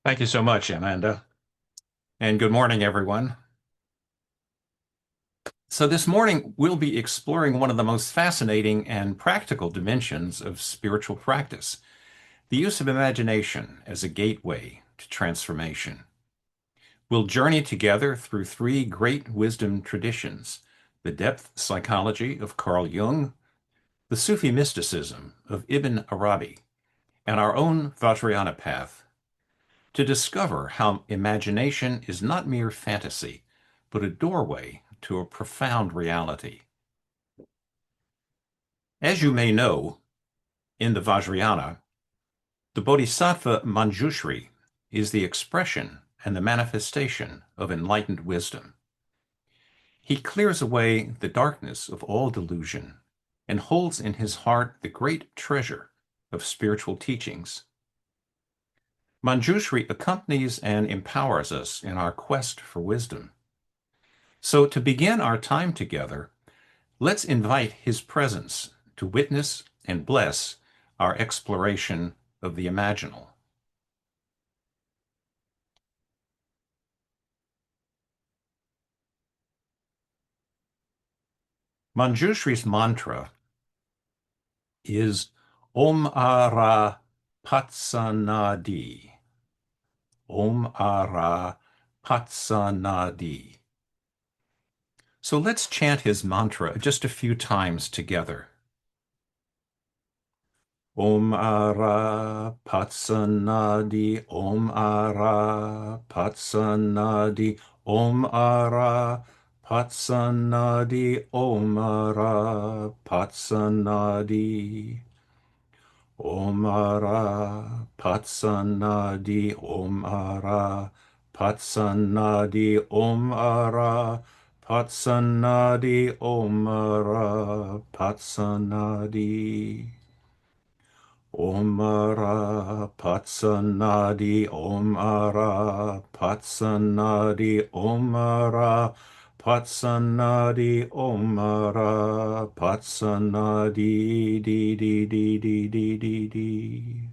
Thank you so much, Amanda. And good morning, everyone. So, this morning we'll be exploring one of the most fascinating and practical dimensions of spiritual practice, the use of imagination as a gateway to transformation. We'll journey together through three great wisdom traditions: the depth psychology of Carl Jung, the Sufi mysticism of Ibn Arabi, and our own Vajrayana path, to discover how imagination is not mere fantasy, but a doorway to a profound reality. As you may know, in the Vajrayana, the Bodhisattva Manjushri is the expression and the manifestation of enlightened wisdom. He clears away the darkness of all delusion and holds in his heart the great treasure of spiritual teachings. Manjushri accompanies and empowers us in our quest for wisdom. So, to begin our time together, let's invite his presence to witness and bless our exploration of the imaginal. Manjushri's mantra is Om Ara Patsanadi. Om Ara Patsanadi. So let's chant his mantra just a few times together. Om Ara Patsanadi, Om Ara Patsanadi, Om Ara Patsanadi, Om Ara Patsanadi. Om Ara Patsanadi, Om Ara Patsanadi, Om Ara Patsanadi, Om Ara Patsanadi. Om Ara Patsanadi, Om Ara Patsanadi, Om Ara Patsanadi, Om Ara Patsanadi, di.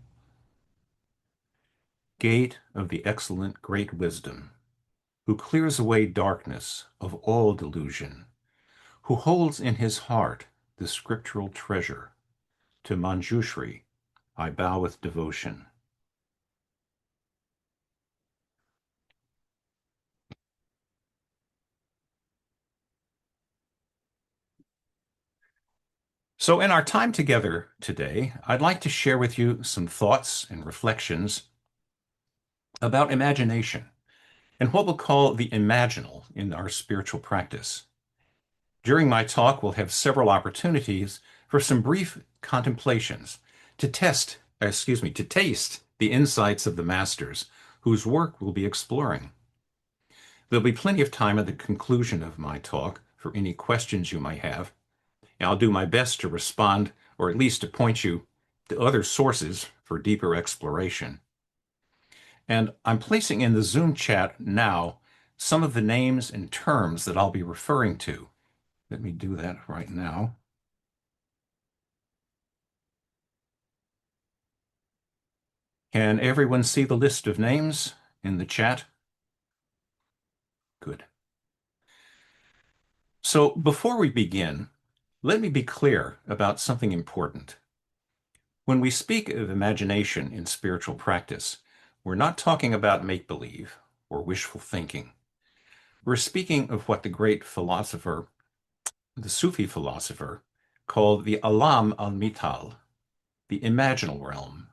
Gate of the excellent great wisdom, who clears away darkness of all delusion, who holds in his heart the scriptural treasure, to Manjushri I bow with devotion. So, in our time together today, I'd like to share with you some thoughts and reflections about imagination and what we'll call the imaginal in our spiritual practice. During my talk, we'll have several opportunities for some brief contemplations to taste the insights of the masters whose work we'll be exploring. There'll be plenty of time at the conclusion of my talk for any questions you might have. And I'll do my best to respond, or at least to point you to other sources for deeper exploration. And I'm placing in the Zoom chat now some of the names and terms that I'll be referring to. Let me do that right now. Can everyone see the list of names in the chat? Good. So before we begin, let me be clear about something important. When we speak of imagination in spiritual practice, we're not talking about make-believe or wishful thinking. We're speaking of what the great philosopher, the Sufi philosopher, called the al-mithal, the imaginal realm,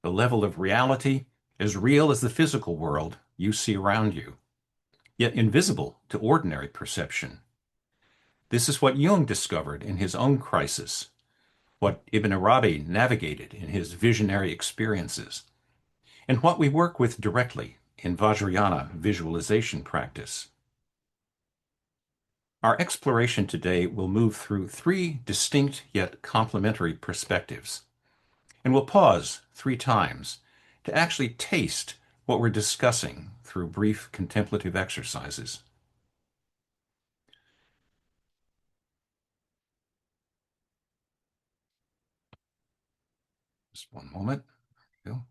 the level of reality as real as the physical world you see around you, yet invisible to ordinary perception. This is what Jung discovered in his own crisis, what Ibn Arabi navigated in his visionary experiences, and what we work with directly in Vajrayana visualization practice. Our exploration today will move through three distinct yet complementary perspectives, and we'll pause 3 times to actually taste what we're discussing through brief contemplative exercises. Just one moment. There we go.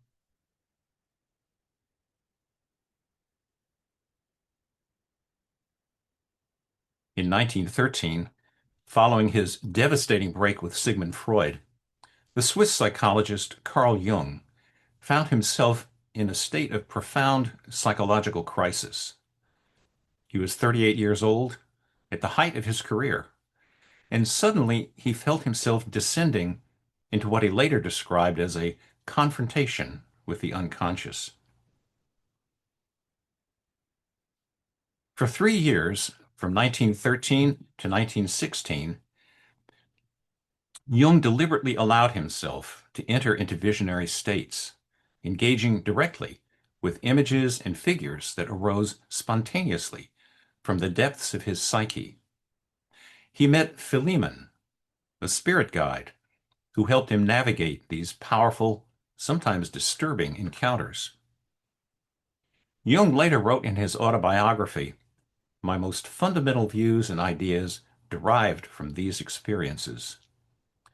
In 1913, following his devastating break with Sigmund Freud, the Swiss psychologist Carl Jung found himself in a state of profound psychological crisis. He was 38 years old, at the height of his career, and suddenly he felt himself descending into what he later described as a confrontation with the unconscious. For 3 years, from 1913 to 1916, Jung deliberately allowed himself to enter into visionary states, engaging directly with images and figures that arose spontaneously from the depths of his psyche. He met Philemon, a spirit guide, who helped him navigate these powerful, sometimes disturbing encounters. Jung later wrote in his autobiography, "My most fundamental views and ideas derived from these experiences.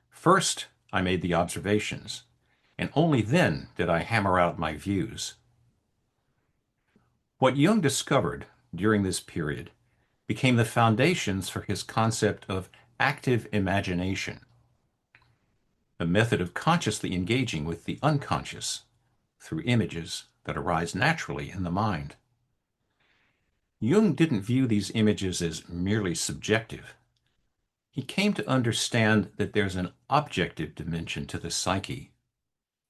First, I made the observations, and only then did I hammer out my views." What Jung discovered during this period became the foundations for his concept of active imagination, a method of consciously engaging with the unconscious through images that arise naturally in the mind. Jung didn't view these images as merely subjective. He came to understand that there's an objective dimension to the psyche,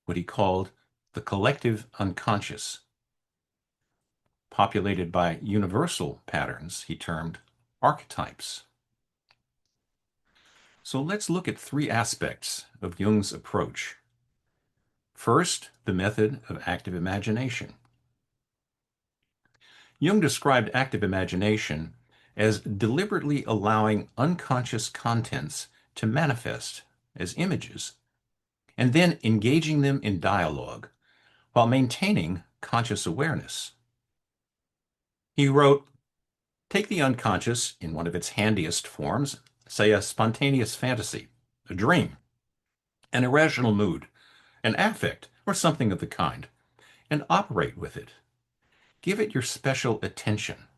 what he called the collective unconscious, populated by universal patterns he termed archetypes. So let's look at three aspects of Jung's approach. First, the method of active imagination. Jung described active imagination as deliberately allowing unconscious contents to manifest as images, and then engaging them in dialogue while maintaining conscious awareness. He wrote, "Take the unconscious in one of its handiest forms, say a spontaneous fantasy, a dream, an irrational mood, an affect, or something of the kind, and operate with it. Give it your special attention.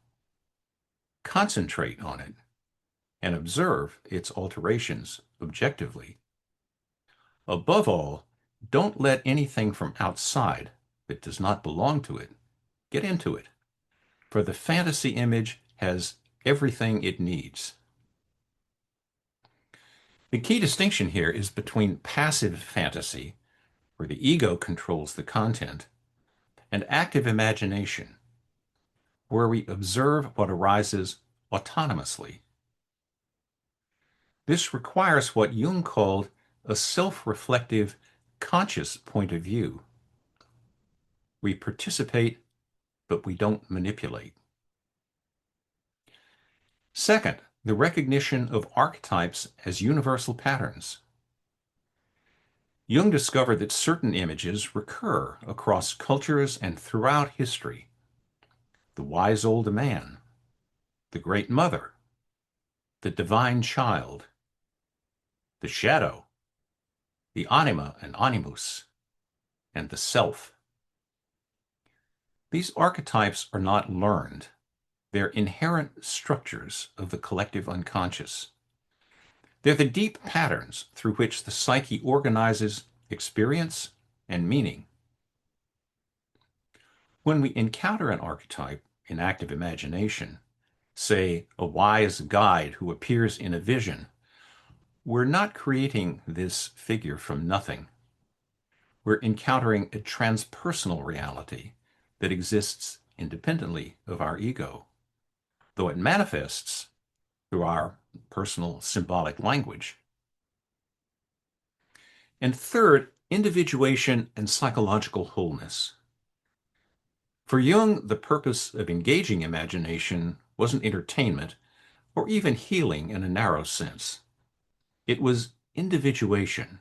Concentrate on it, and observe its alterations objectively. Above all, don't let anything from outside that does not belong to it get into it, for the fantasy image has everything it needs." The key distinction here is between passive fantasy, where the ego controls the content, and active imagination, where we observe what arises autonomously. This requires what Jung called a self-reflective, conscious point of view. We participate, but we don't manipulate. Second, the recognition of archetypes as universal patterns. Jung discovered that certain images recur across cultures and throughout history. The wise old man, the great mother, the divine child, the shadow, the anima and animus, and the self. These archetypes are not learned. They're inherent structures of the collective unconscious. They're the deep patterns through which the psyche organizes experience and meaning. When we encounter an archetype in active imagination, say a wise guide who appears in a vision, we're not creating this figure from nothing. We're encountering a transpersonal reality that exists independently of our ego, though it manifests through our personal symbolic language. And third, individuation and psychological wholeness. For Jung, the purpose of engaging imagination wasn't entertainment or even healing in a narrow sense. It was individuation,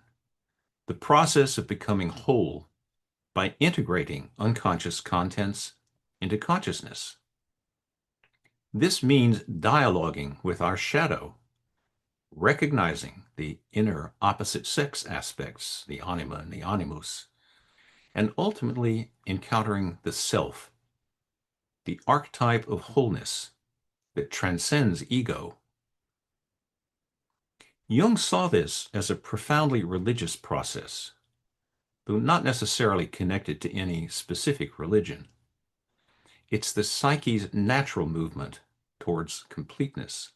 the process of becoming whole by integrating unconscious contents into consciousness. This means dialoguing with our shadow, recognizing the inner opposite sex aspects, the anima and the animus, and ultimately encountering the self, the archetype of wholeness that transcends ego Jung saw this as a profoundly religious process, though not necessarily connected to any specific religion. It's the psyche's natural movement towards completeness.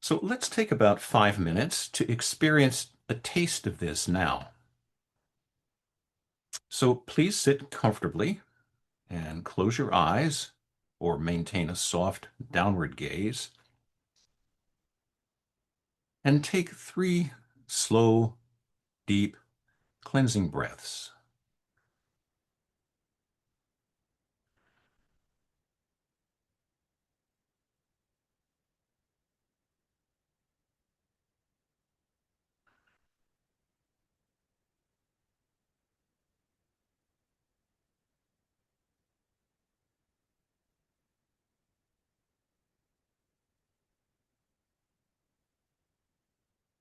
So let's take about 5 minutes to experience a taste of this now. So please sit comfortably and close your eyes or maintain a soft downward gaze. And take 3 slow, deep, cleansing breaths.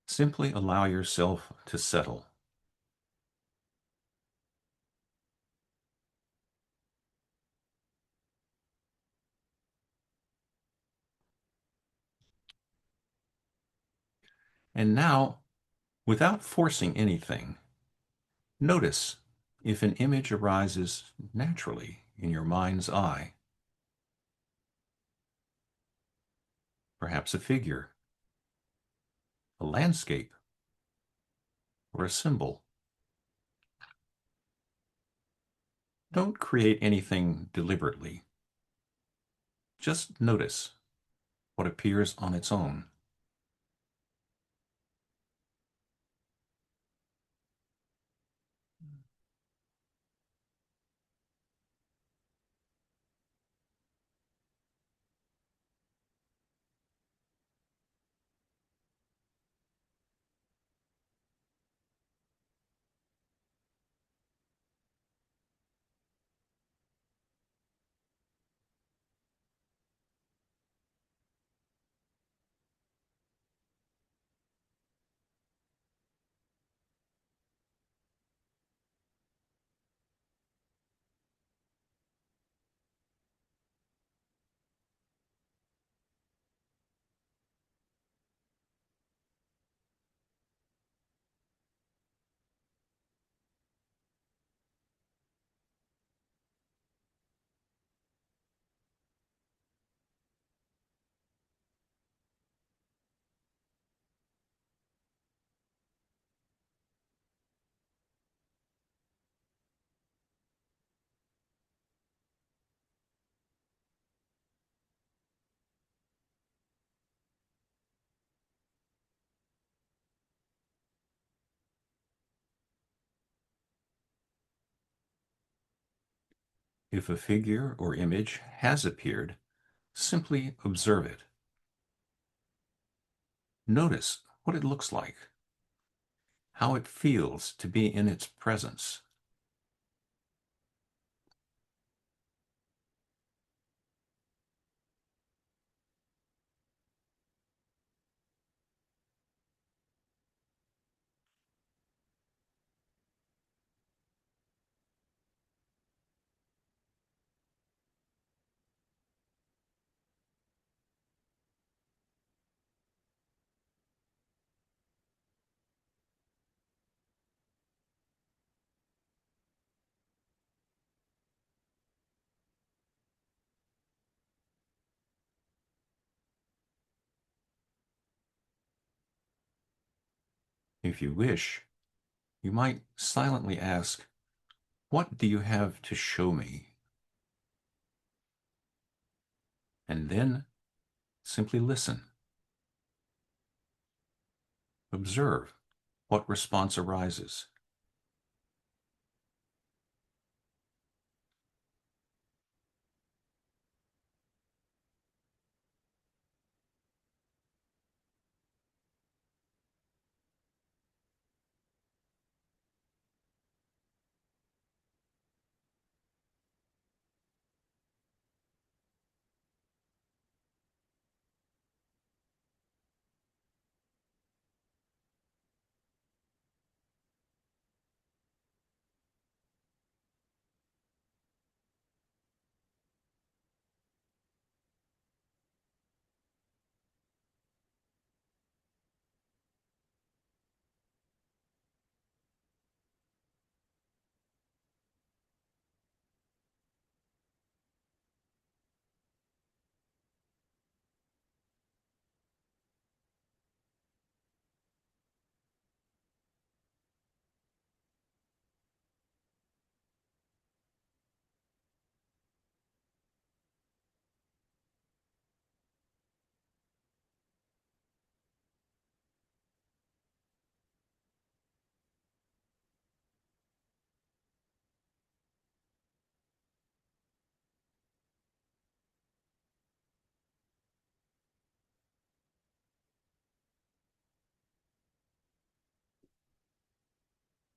Simply allow yourself to settle. And now, without forcing anything, notice if an image arises naturally in your mind's eye. Perhaps a figure, a landscape, or a symbol. Don't create anything deliberately. Just notice what appears on its own. If a figure or image has appeared, simply observe it. Notice what it looks like, how it feels to be in its presence. If you wish, you might silently ask, "What do you have to show me?" And then simply listen. Observe what response arises.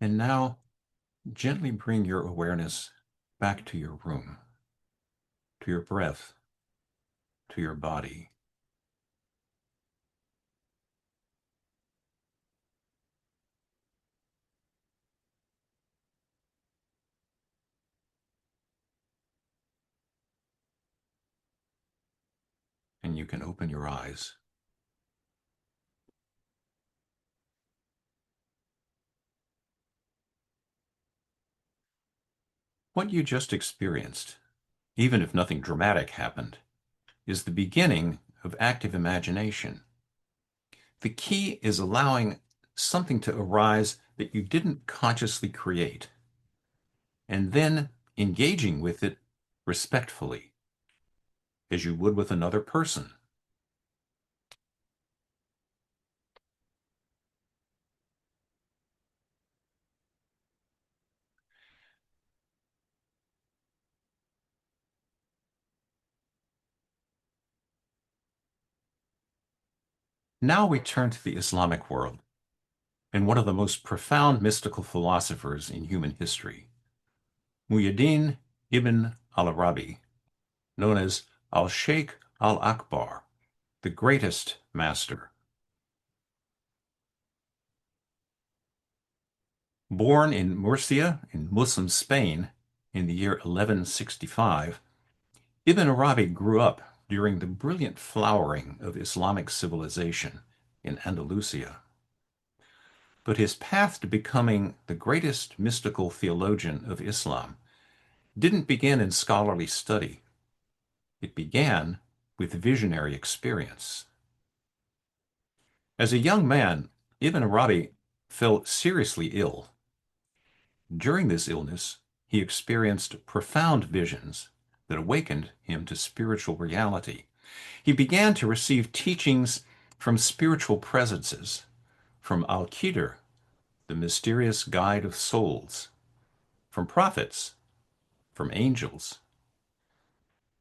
And now gently bring your awareness back to your room, to your breath, to your body. And you can open your eyes. What you just experienced, even if nothing dramatic happened, is the beginning of active imagination. The key is allowing something to arise that you didn't consciously create, and then engaging with it respectfully, as you would with another person. Now we turn to the Islamic world and one of the most profound mystical philosophers in human history, Muhyiddin ibn al-Arabi, known as al-Sheikh al-Akbar, the greatest master. Born in Murcia in Muslim Spain in the year 1165, Ibn Arabi grew up during the brilliant flowering of Islamic civilization in Andalusia. But his path to becoming the greatest mystical theologian of Islam didn't begin in scholarly study. It began with visionary experience. As a young man, Ibn Arabi fell seriously ill. During this illness, he experienced profound visions that awakened him to spiritual reality. He began to receive teachings from spiritual presences, from al-Qidr, the mysterious guide of souls, from prophets, from angels.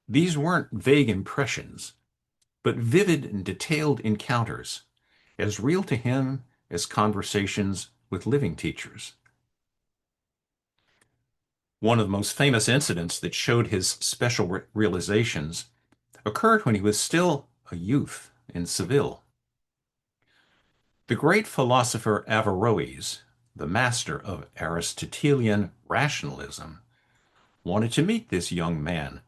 These weren't vague impressions, but vivid and detailed encounters, as real to him as conversations with living teachers. One of the most famous incidents that showed his special realizations occurred when he was still a youth in Seville. The great philosopher Averroes, the master of Aristotelian rationalism, wanted to meet this young man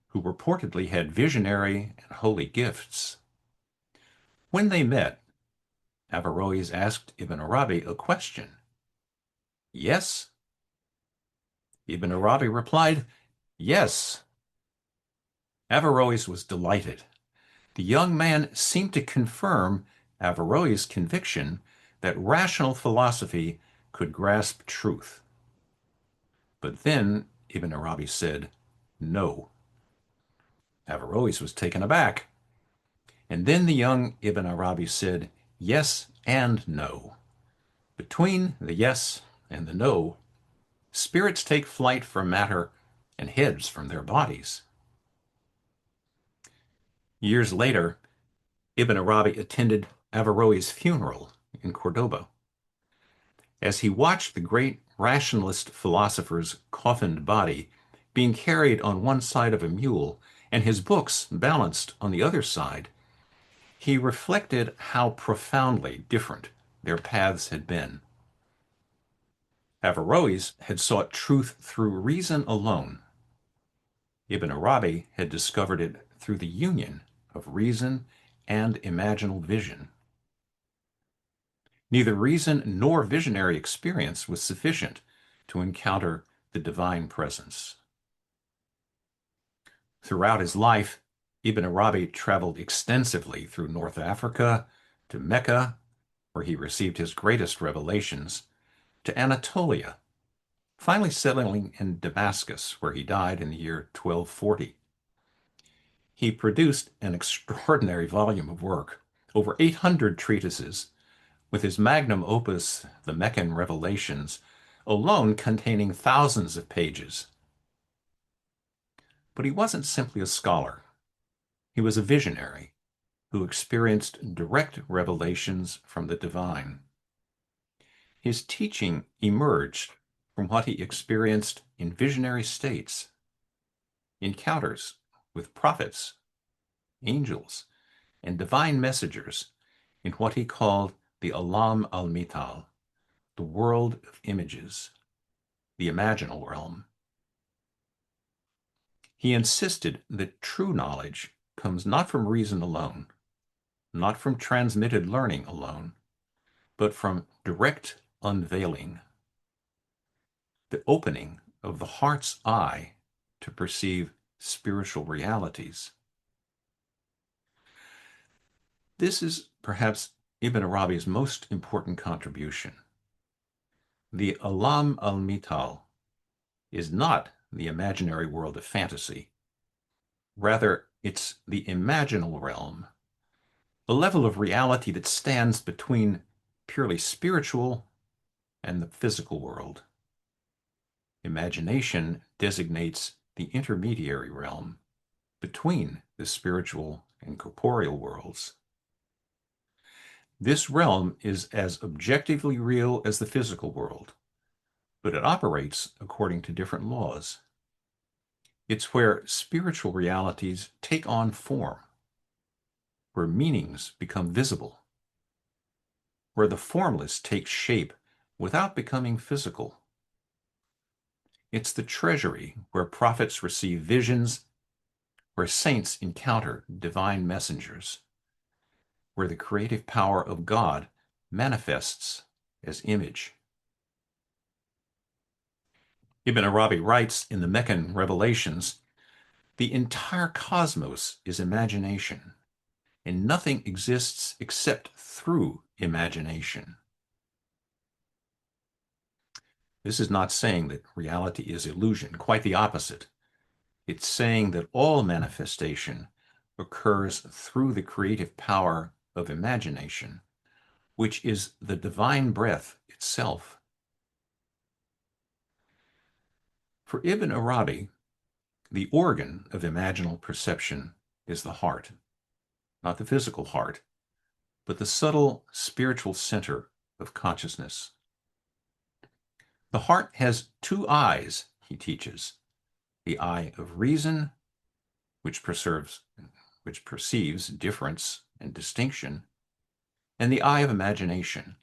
who reportedly had visionary and holy gifts. When they met, Averroes asked Ibn Arabi a question. Yes? Ibn Arabi replied, yes. Averroes was delighted. The young man seemed to confirm Averroes' conviction that rational philosophy could grasp truth. But then Ibn Arabi said, no. Averroes was taken aback. And then the young Ibn Arabi said, yes and no. Between the yes and the no, spirits take flight from matter and heads from their bodies. Years later, Ibn Arabi attended Averroes' funeral in Cordoba. As he watched the great rationalist philosopher's coffined body being carried on one side of a mule and his books balanced on the other side, he reflected how profoundly different their paths had been. Averroes had sought truth through reason alone. Ibn Arabi had discovered it through the union of reason and imaginal vision. Neither reason nor visionary experience was sufficient to encounter the divine presence. Throughout his life, Ibn Arabi traveled extensively through North Africa, to Mecca, where he received his greatest revelations, to Anatolia, finally settling in Damascus, where he died in the year 1240. He produced an extraordinary volume of work, over 800 treatises, with his magnum opus, the Meccan Revelations, alone containing thousands of pages. But he wasn't simply a scholar. He was a visionary who experienced direct revelations from the divine. his teaching emerged from what he experienced in visionary states, encounters with prophets, angels, and divine messengers in what he called the alam al-mithal, the world of images, the imaginal realm. He insisted that true knowledge comes not from reason alone, not from transmitted learning alone, but from direct unveiling, the opening of the heart's eye to perceive spiritual realities. This is perhaps Ibn Arabi's most important contribution. The alam al-mithal is not the imaginary world of fantasy. Rather, it's the imaginal realm, a level of reality that stands between purely spiritual and the physical world. Imagination designates the intermediary realm between the spiritual and corporeal worlds. This realm is as objectively real as the physical world, but it operates according to different laws. It's where spiritual realities take on form, where meanings become visible, where the formless takes shape without becoming physical. It's the treasury where prophets receive visions, where saints encounter divine messengers, where the creative power of God manifests as image. Ibn Arabi writes in the Meccan Revelations, "The entire cosmos is imagination, and nothing exists except through imagination." This is not saying that reality is illusion, quite the opposite. It's saying that all manifestation occurs through the creative power of imagination, which is the divine breath itself. For Ibn Arabi, the organ of imaginal perception is the heart, not the physical heart, but the subtle spiritual center of consciousness. The heart has two eyes, he teaches, the eye of reason, which perceives difference and distinction, and the eye of imagination,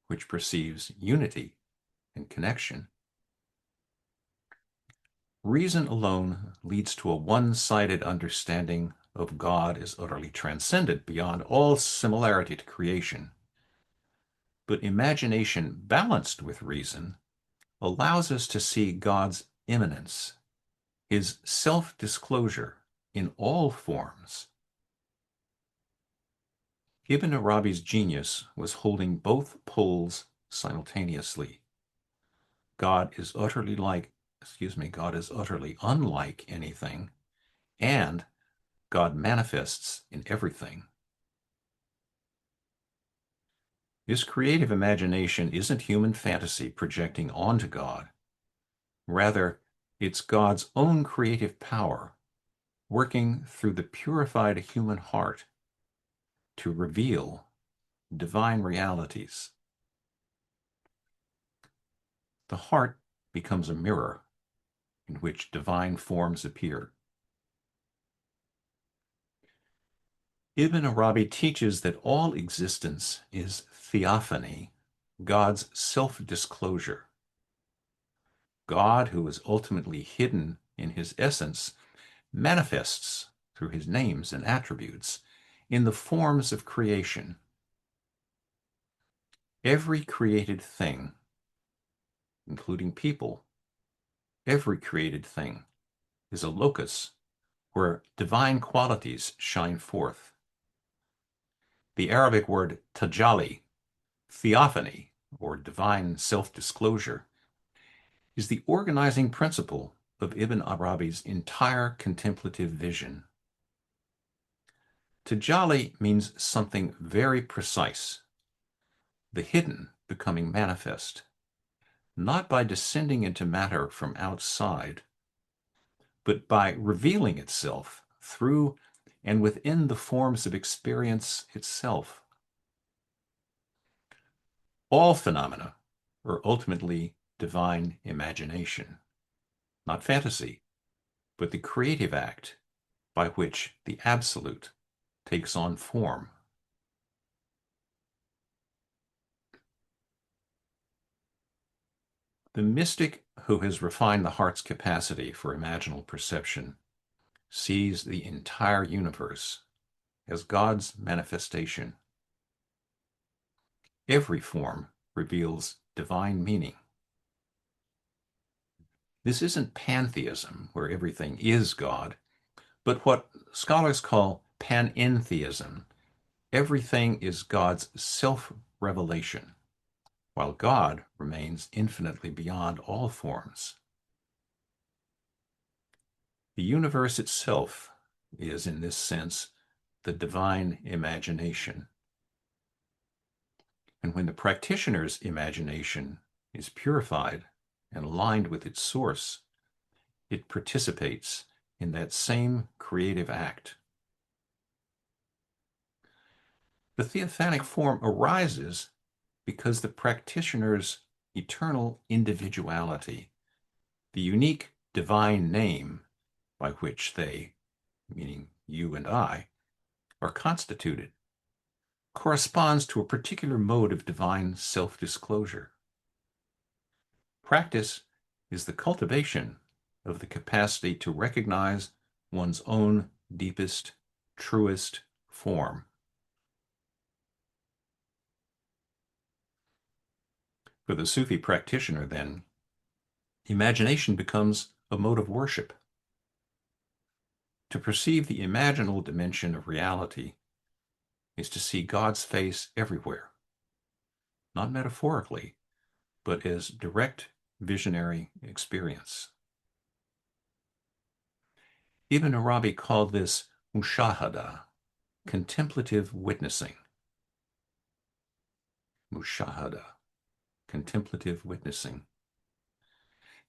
which perceives unity and connection. Reason alone leads to a one-sided understanding of God as utterly transcendent beyond all similarity to creation. But imagination balanced with reason allows us to see God's immanence, his self-disclosure in all forms. Ibn Arabi's genius was holding both poles simultaneously. God is utterly unlike anything, and God manifests in everything. This creative imagination isn't human fantasy projecting onto God. Rather, it's God's own creative power working through the purified human heart to reveal divine realities. The heart becomes a mirror in which divine forms appear. Ibn Arabi teaches that all existence is theophany, God's self-disclosure. God, who is ultimately hidden in his essence, manifests through his names and attributes in the forms of creation. Every created thing, including people, every created thing is a locus where divine qualities shine forth. The Arabic word tajalli, theophany, or divine self-disclosure, is the organizing principle of Ibn Arabi's entire contemplative vision. Tajalli means something very precise, the hidden becoming manifest, not by descending into matter from outside, but by revealing itself through and within the forms of experience itself. All phenomena or ultimately divine imagination. Not fantasy, but the creative act by which the absolute takes on form. The mystic who has refined the heart's capacity for imaginal perception sees the entire universe as God's manifestation. Every form reveals divine meaning. This isn't pantheism, where everything is God, but what scholars call panentheism. Everything is God's self-revelation, while God remains infinitely beyond all forms. The universe itself is, in this sense, the divine imagination. And when the practitioner's imagination is purified and aligned with its source, it participates in that same creative act. The theophanic form arises because the practitioner's eternal individuality, the unique divine name by which they, meaning you and I, are constituted, corresponds to a particular mode of divine self-disclosure. Practice is the cultivation of the capacity to recognize one's own deepest, truest form. For the Sufi practitioner, then, imagination becomes a mode of worship. To perceive the imaginal dimension of reality is to see God's face everywhere, not metaphorically, but as direct visionary experience. Ibn Arabi called this mushahada, contemplative witnessing. Mushahada, contemplative witnessing.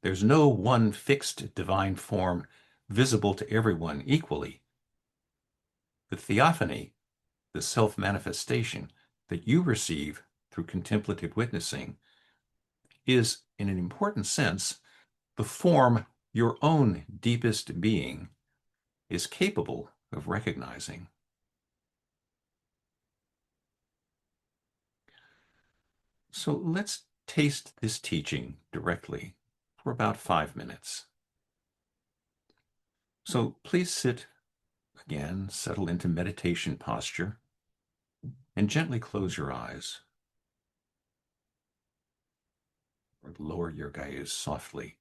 There's no one fixed divine form visible to everyone equally. The theophany, the self-manifestation that you receive through contemplative witnessing, is, in an important sense, the form your own deepest being is capable of recognizing. So let's taste this teaching directly for about 5 minutes. So please sit again, settle into meditation posture, and gently close your eyes. Or lower your gaze softly.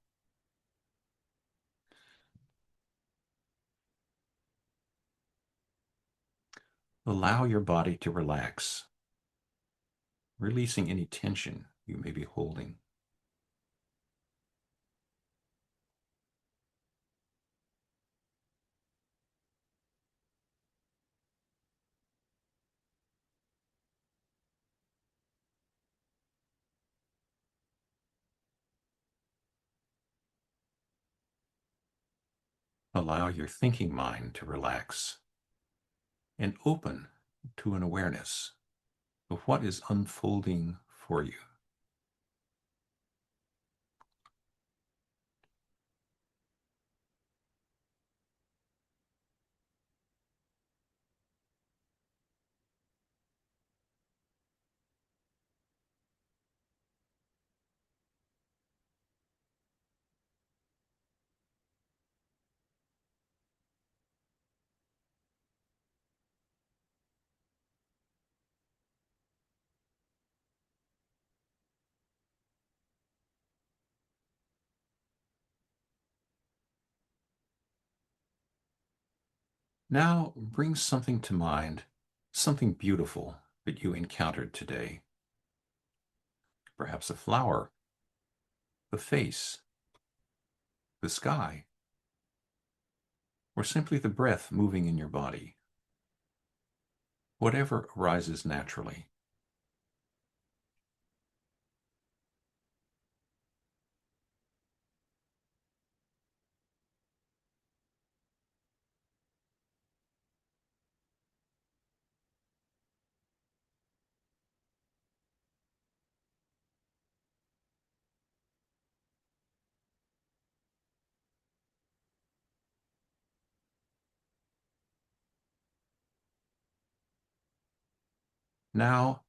Allow your body to relax, releasing any tension you may be holding. Allow your thinking mind to relax and open to an awareness of what is unfolding for you. Now bring something to mind, something beautiful that you encountered today. Perhaps a flower, a face, the sky, or simply the breath moving in your body. Whatever arises naturally. Now,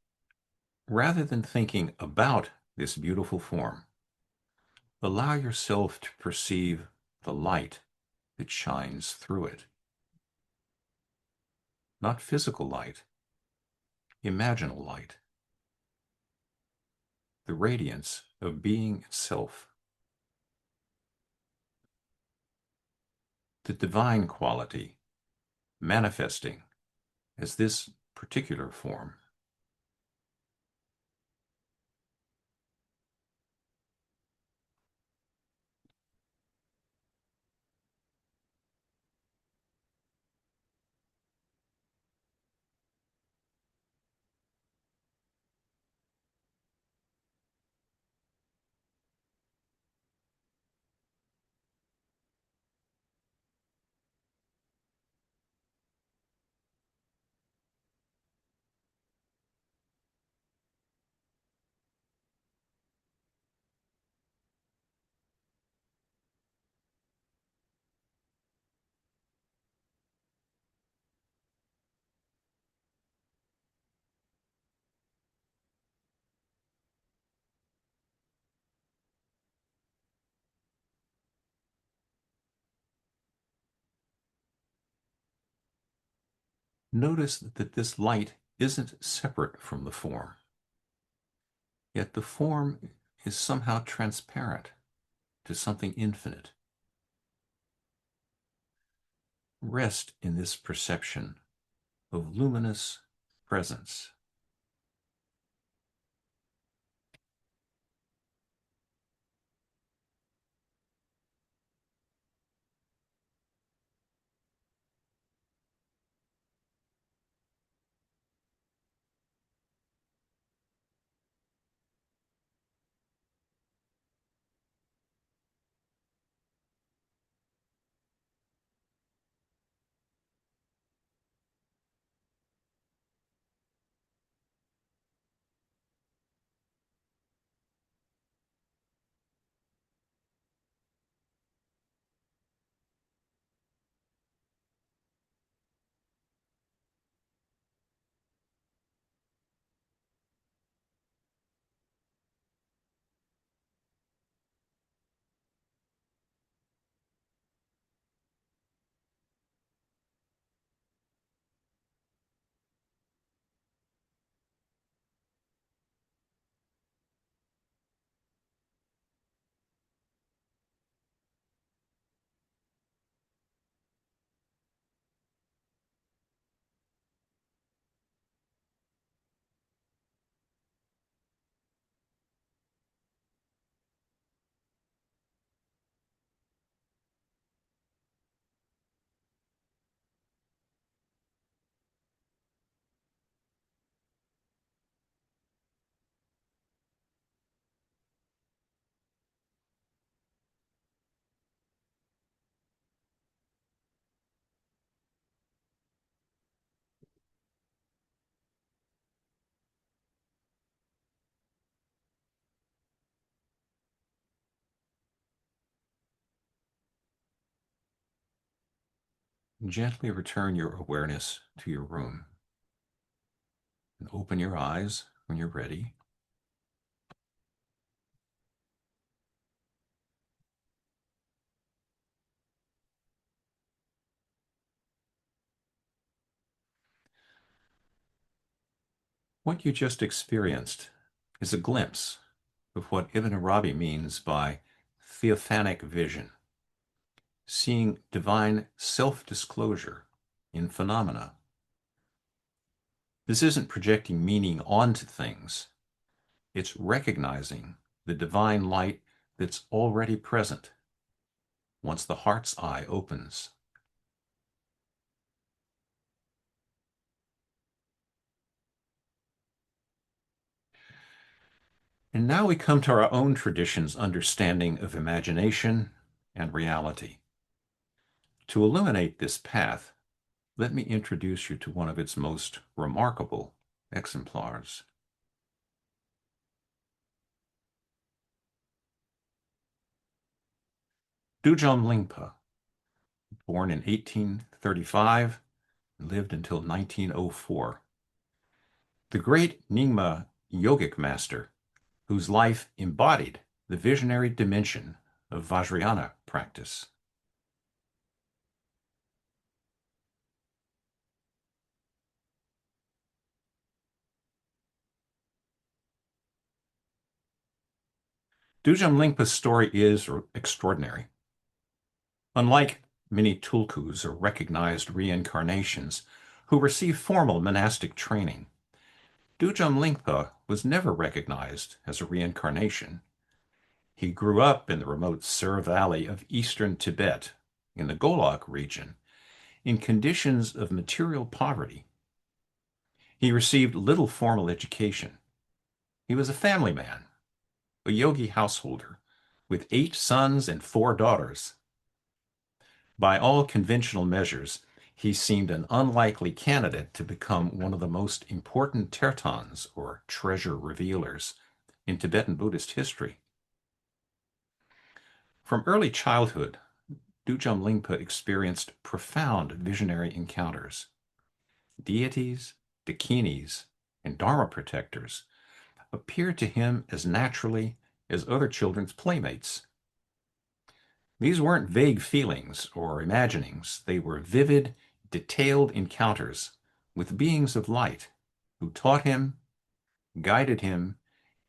rather than thinking about this beautiful form, allow yourself to perceive the light that shines through it. Not physical light, imaginal light. The radiance of being itself. The divine quality manifesting as this particular form. Notice that this light isn't separate from the form, yet the form is somehow transparent to something infinite. Rest in this perception of luminous presence. Gently return your awareness to your room and open your eyes when you're ready. What you just experienced is a glimpse of what Ibn Arabi means by theophanic vision, seeing divine self-disclosure in phenomena. This isn't projecting meaning onto things. It's recognizing the divine light that's already present once the heart's eye opens. And now we come to our own tradition's understanding of imagination and reality. To illuminate this path, let me introduce you to one of its most remarkable exemplars. Dujom Lingpa, born in 1835, lived until 1904. the great Nyingma yogic master whose life embodied the visionary dimension of Vajrayana practice. Dujam Lingpa's story is extraordinary. Unlike many tulkus or recognized reincarnations who receive formal monastic training, Dujam Lingpa was never recognized as a reincarnation. He grew up in the remote Sur Valley of eastern Tibet, in the Golok region, in conditions of material poverty. He received little formal education. He was a family man, a yogi householder, with 8 sons and 4 daughters. By all conventional measures, he seemed an unlikely candidate to become one of the most important tertons, or treasure revealers, in Tibetan Buddhist history. From early childhood, Dujam Lingpa experienced profound visionary encounters. Deities, dakinis, and dharma protectors appeared to him as naturally as other children's playmates. These weren't vague feelings or imaginings. They were vivid, detailed encounters with beings of light who taught him, guided him,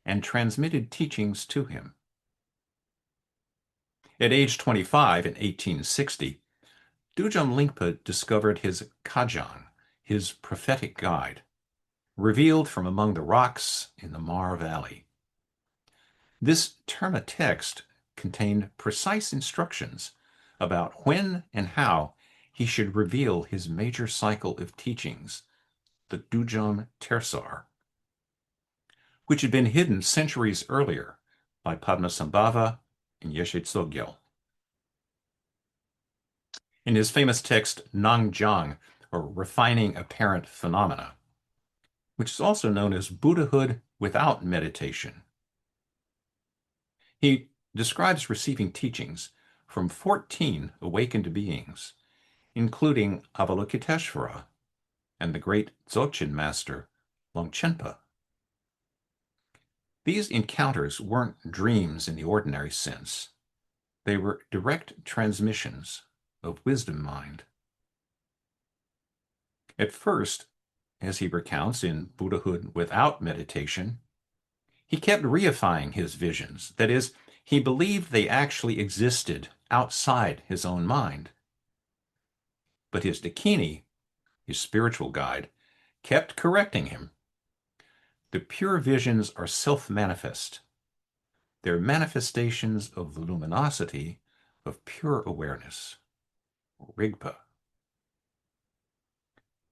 and transmitted teachings to him. At age 25 in 1860, Dujam Lingpa discovered his Kajang, his prophetic guide, revealed from among the rocks in the Mar Valley. This terma text contained precise instructions about when and how he should reveal his major cycle of teachings, the Dujam Tersar, which had been hidden centuries earlier by Padmasambhava and Yeshe Tsogyal. In his famous text Nangjang, or Refining Apparent Phenomena, which is also known as Buddhahood without meditation, he describes receiving teachings from 14 awakened beings, including Avalokiteshvara and the great Dzogchen master Longchenpa. These encounters weren't dreams in the ordinary sense. They were direct transmissions of wisdom mind. At first, as he recounts in Buddhahood without meditation, he kept reifying his visions. That is, he believed they actually existed outside his own mind. But his dakini, his spiritual guide, kept correcting him. The pure visions are self-manifest. They're manifestations of the luminosity of pure awareness, Rigpa.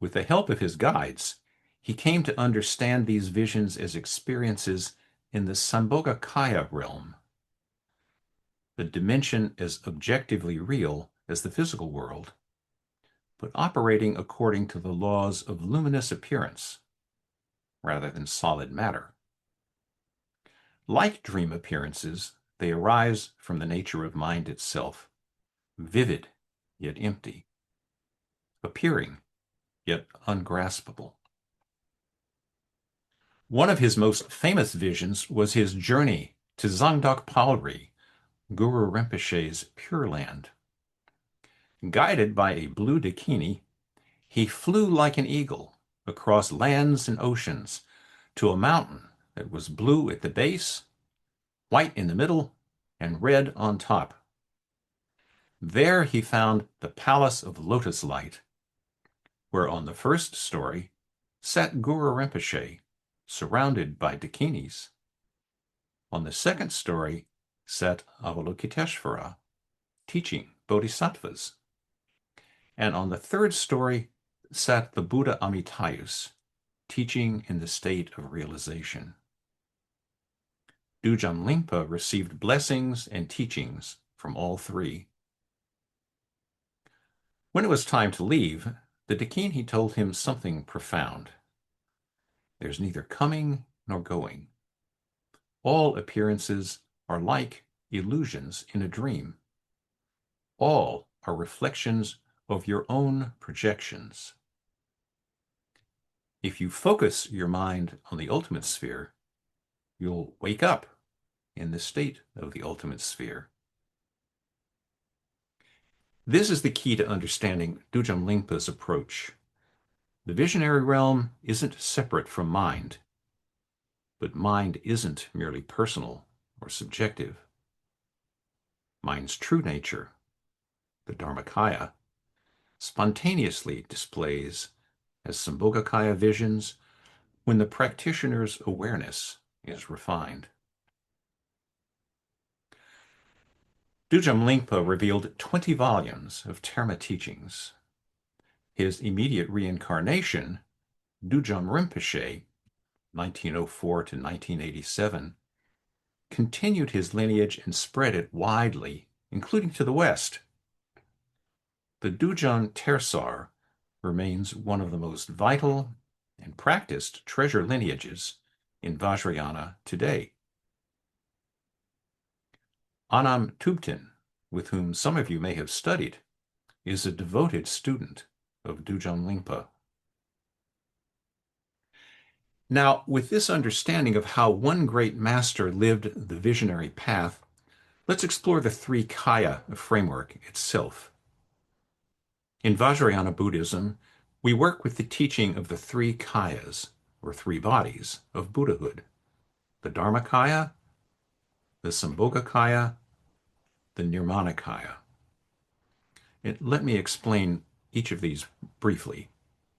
With the help of his guides, he came to understand these visions as experiences in the sambhogakaya realm, the dimension as objectively real as the physical world, but operating according to the laws of luminous appearance rather than solid matter. Like dream appearances, they arise from the nature of mind itself, vivid yet empty, appearing yet ungraspable. One of his most famous visions was his journey to Zangdok Palri, Guru Rinpoche's Pure Land. Guided by a blue dakini, he flew like an eagle across lands and oceans to a mountain that was blue at the base, white in the middle, and red on top. There he found the Palace of Lotus Light, where on the first story sat Guru Rinpoche, surrounded by dakinis. On the second story sat Avalokiteshvara, teaching bodhisattvas. And on the third story sat the Buddha Amitayus, teaching in the state of realization. Dujam Lingpa received blessings and teachings from all three. When it was time to leave, the dakini told him something profound. There's neither coming nor going. All appearances are like illusions in a dream. All are reflections of your own projections. If you focus your mind on the ultimate sphere, you'll wake up in the state of the ultimate sphere. This is the key to understanding Dujam Lingpa's approach. The visionary realm isn't separate from mind, but mind isn't merely personal or subjective. Mind's true nature, the Dharmakaya, spontaneously displays as sambhogakaya visions when the practitioner's awareness is refined. Dujam Lingpa revealed 20 volumes of Terma teachings. His immediate reincarnation, Dujam Rinpoche, 1904 to 1987, continued his lineage and spread it widely, including to the West. The Dujam Tersar remains one of the most vital and practiced treasure lineages in Vajrayana today. Anam Tubten, with whom some of you may have studied, is a devoted student of Dujam Lingpa. Now, with this understanding of how one great master lived the visionary path, let's explore the three kaya framework itself. In Vajrayana Buddhism, we work with the teaching of the three kayas, or three bodies, of Buddhahood: the Dharmakaya, the Sambhogakaya, the Nirmanakaya. And let me explain each of these briefly,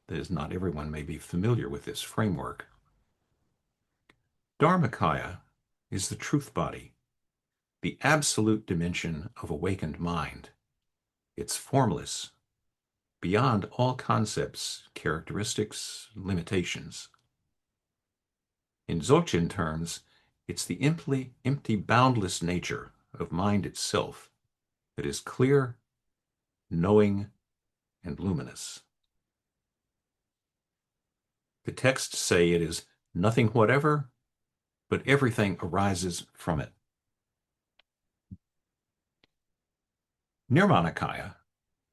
as not everyone may be familiar with this framework. Dharmakaya is the truth body, the absolute dimension of awakened mind. It's formless, beyond all concepts, characteristics, limitations. In Dzogchen terms, it's the empty, boundless nature of mind itself that is clear, knowing, and luminous. The texts say it is nothing whatever, but everything arises from it. Nirmanakaya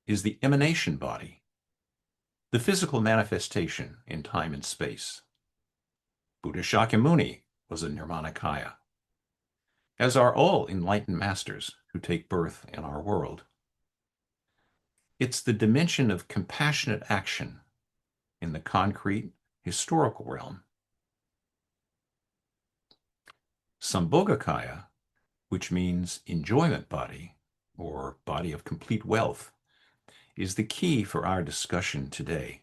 is the emanation body, the physical manifestation in time and space. Buddha Shakyamuni was a Nirmanakaya, as are all enlightened masters who take birth in our world. It's the dimension of compassionate action in the concrete, historical realm. Sambhogakaya, which means enjoyment body, or body of complete wealth, is the key for our discussion today.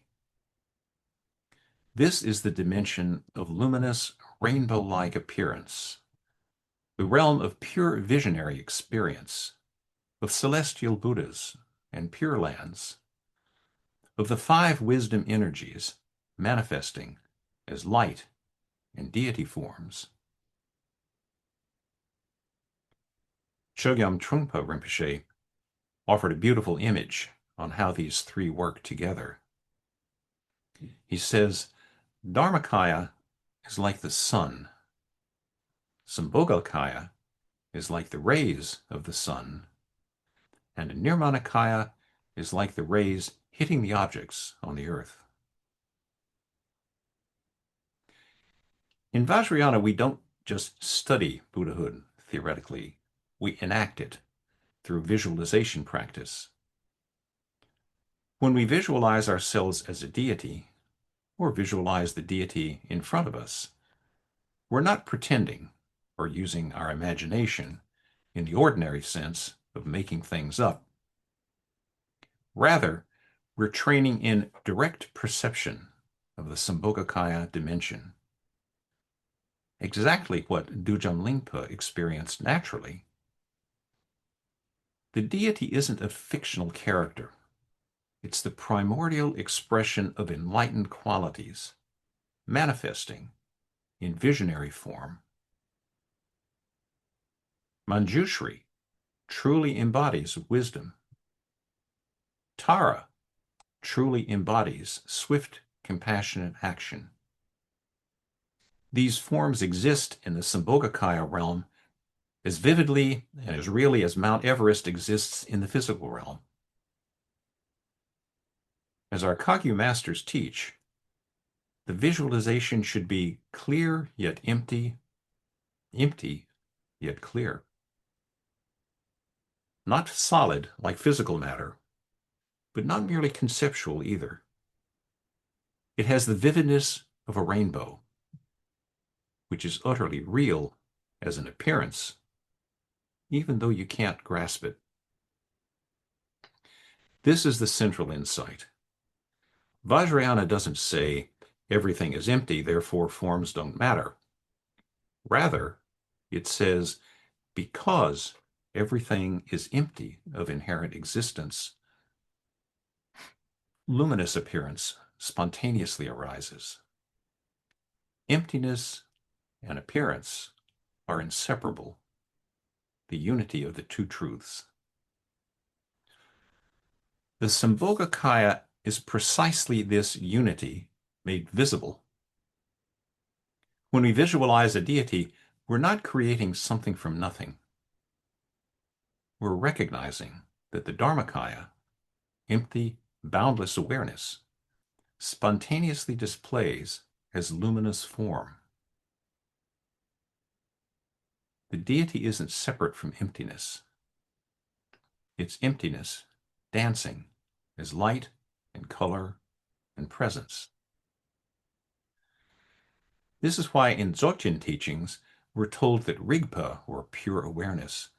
This is the dimension of luminous, rainbow-like appearance, the realm of pure visionary experience, of celestial Buddhas and Pure Lands, of the five wisdom energies manifesting as light and deity forms. Chogyam Trungpa Rinpoche offered a beautiful image on how these three work together. He says, Dharmakaya is like the sun. Sambhogakaya is like the rays of the sun. And Nirmanakaya is like the rays hitting the objects on the earth. In Vajrayana, we don't just study Buddhahood theoretically. We enact it through visualization practice. When we visualize ourselves as a deity, or visualize the deity in front of us, we're not pretending or using our imagination in the ordinary sense of making things up. Rather, we're training in direct perception of the Sambhogakaya dimension. Exactly what Dujam Lingpa experienced naturally. The deity isn't a fictional character. It's the primordial expression of enlightened qualities, manifesting in visionary form. Manjushri truly embodies wisdom. Tara truly embodies swift, compassionate action. These forms exist in the Sambhogakaya realm as vividly and as really as Mount Everest exists in the physical realm. As our Kagyu masters teach, The visualization should be clear yet empty, empty yet clear. Not solid like physical matter, but not merely conceptual either. It has the vividness of a rainbow, which is utterly real as an appearance, even though you can't grasp it. This is the central insight. Vajrayana doesn't say everything is empty, therefore forms don't matter. Rather, it says because everything is empty of inherent existence, luminous appearance spontaneously arises. Emptiness and appearance are inseparable, the unity of the two truths. The sambhogakaya is precisely this unity made visible. When we visualize a deity, we're not creating something from nothing. We're recognizing that the Dharmakaya, empty, boundless awareness, spontaneously displays as luminous form. The deity isn't separate from emptiness. It's emptiness dancing as light and color and presence. This is why in Dzogchen teachings, we're told that Rigpa, or pure awareness,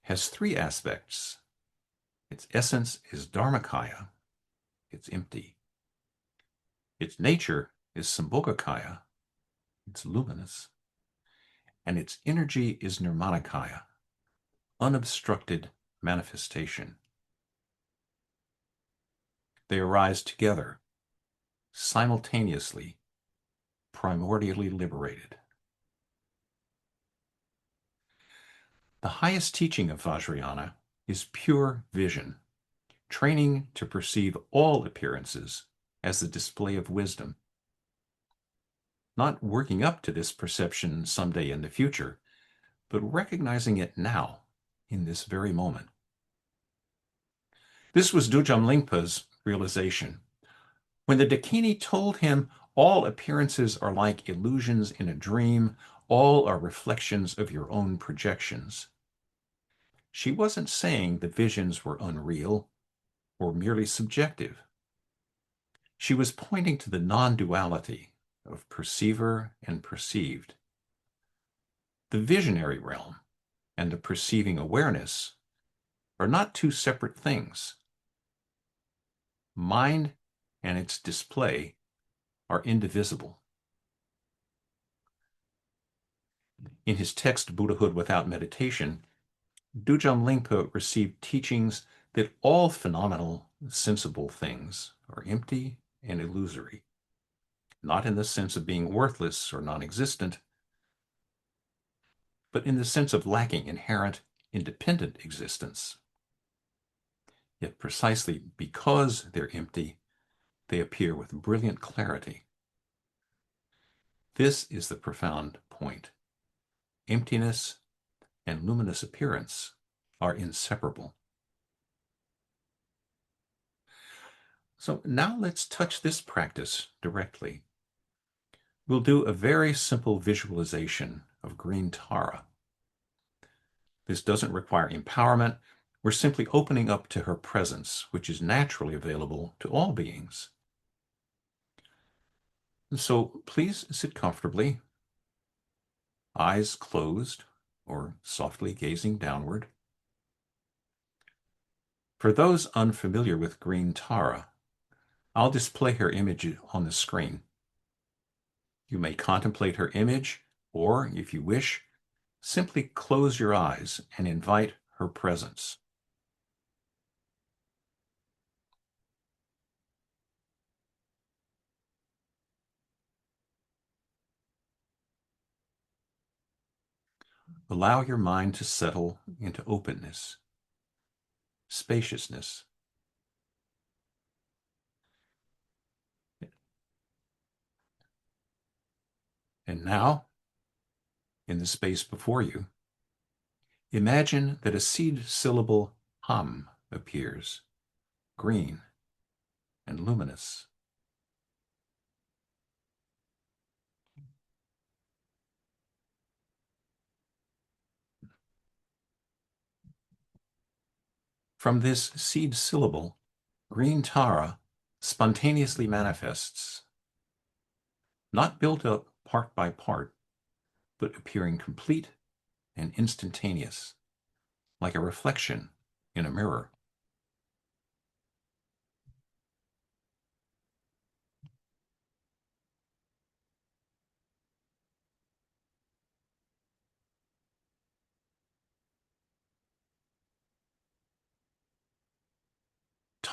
has three aspects. Its essence is Dharmakaya, it's empty. Its nature is Sambhogakaya, it's luminous. And its energy is Nirmanakaya, unobstructed manifestation. They arise together, simultaneously, primordially liberated. The highest teaching of Vajrayana is pure vision, training to perceive all appearances as the display of wisdom. Not working up to this perception someday in the future, but recognizing it now, in this very moment. This was Dujam Lingpa's realization. When the Dakini told him all appearances are like illusions in a dream, all are reflections of your own projections, she wasn't saying the visions were unreal or merely subjective. She was pointing to the non-duality of perceiver and perceived. The visionary realm and the perceiving awareness are not two separate things. Mind and its display are indivisible. In his text, Buddhahood Without Meditation, Dujam Lingpa received teachings that all phenomenal, sensible things are empty and illusory, not in the sense of being worthless or non-existent, but in the sense of lacking inherent, independent existence. Yet precisely because they're empty, they appear with brilliant clarity. This is the profound point. Emptiness and luminous appearance are inseparable. So now let's touch this practice directly. We'll do a very simple visualization of green Tara. This doesn't require empowerment. We're simply opening up to her presence, which is naturally available to all beings. So please sit comfortably, eyes closed or softly gazing downward. For those unfamiliar with green Tara, I'll display her image on the screen. You may contemplate her image, or, if you wish, simply close your eyes and invite her presence. Allow your mind to settle into openness, spaciousness. And now, in the space before you, imagine that a seed syllable hum appears, green and luminous. From this seed syllable, green Tara spontaneously manifests, not built up part by part, but appearing complete and instantaneous, like a reflection in a mirror.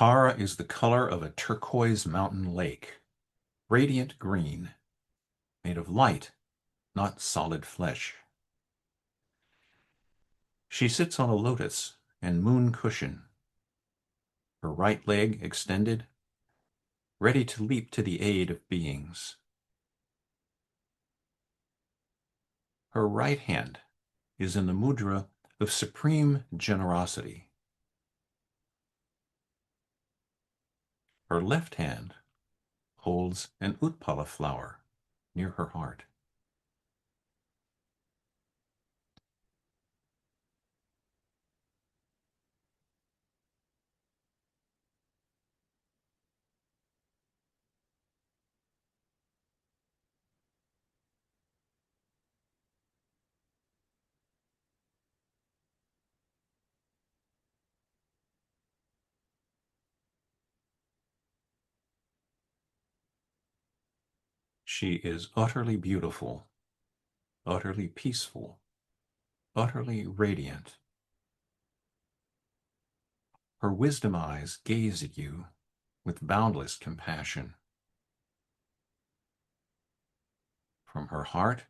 Tara is the color of a turquoise mountain lake, radiant green, made of light, not solid flesh. She sits on a lotus and moon cushion, her right leg extended, ready to leap to the aid of beings. Her right hand is in the mudra of supreme generosity. Her left hand holds an utpala flower near her heart. She is utterly beautiful, utterly peaceful, utterly radiant. Her wisdom eyes gaze at you with boundless compassion. From her heart,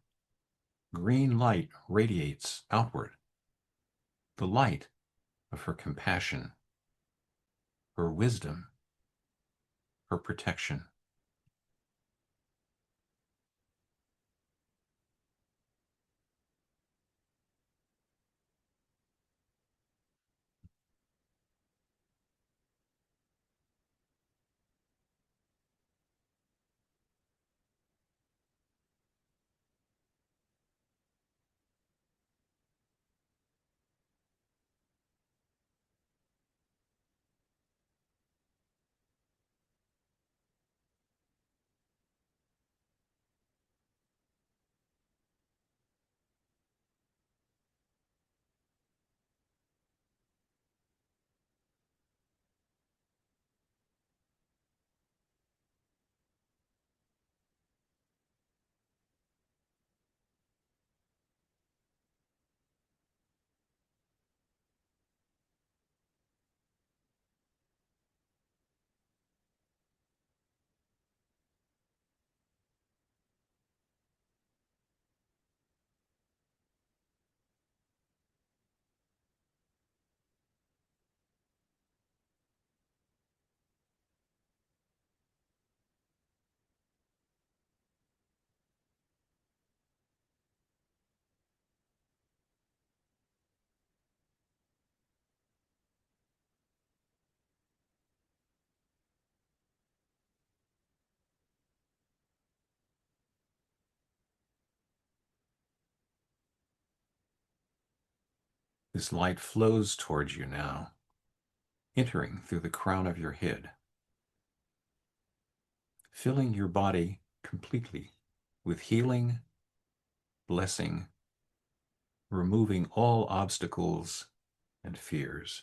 green light radiates outward, the light of her compassion, her wisdom, her protection. This light flows towards you now, entering through the crown of your head, filling your body completely with healing, blessing, removing all obstacles and fears.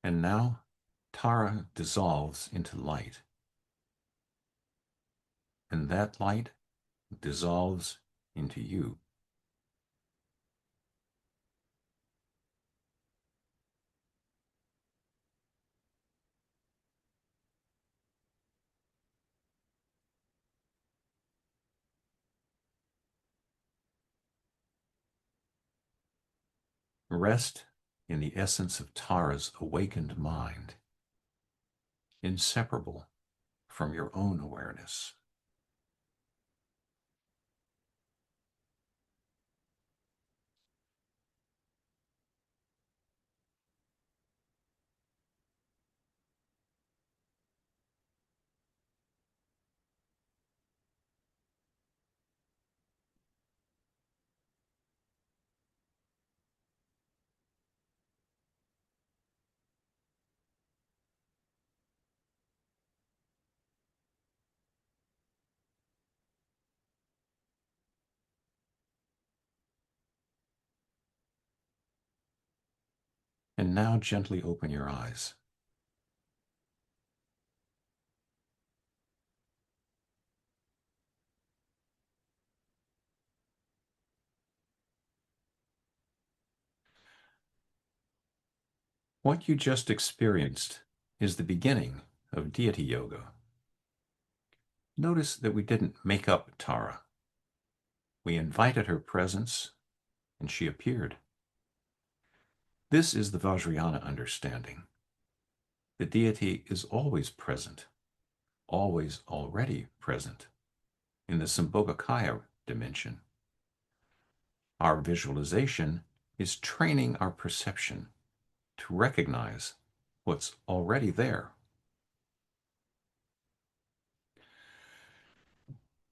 And now Tara dissolves into light, and that light dissolves into you. Rest in the essence of Tara's awakened mind, inseparable from your own awareness. And now gently open your eyes. What you just experienced is the beginning of deity yoga. Notice that we didn't make up Tara. We invited her presence, and she appeared. This is the Vajrayana understanding. The deity is always present, always already present, in the sambhogakaya dimension. Our visualization is training our perception to recognize what's already there.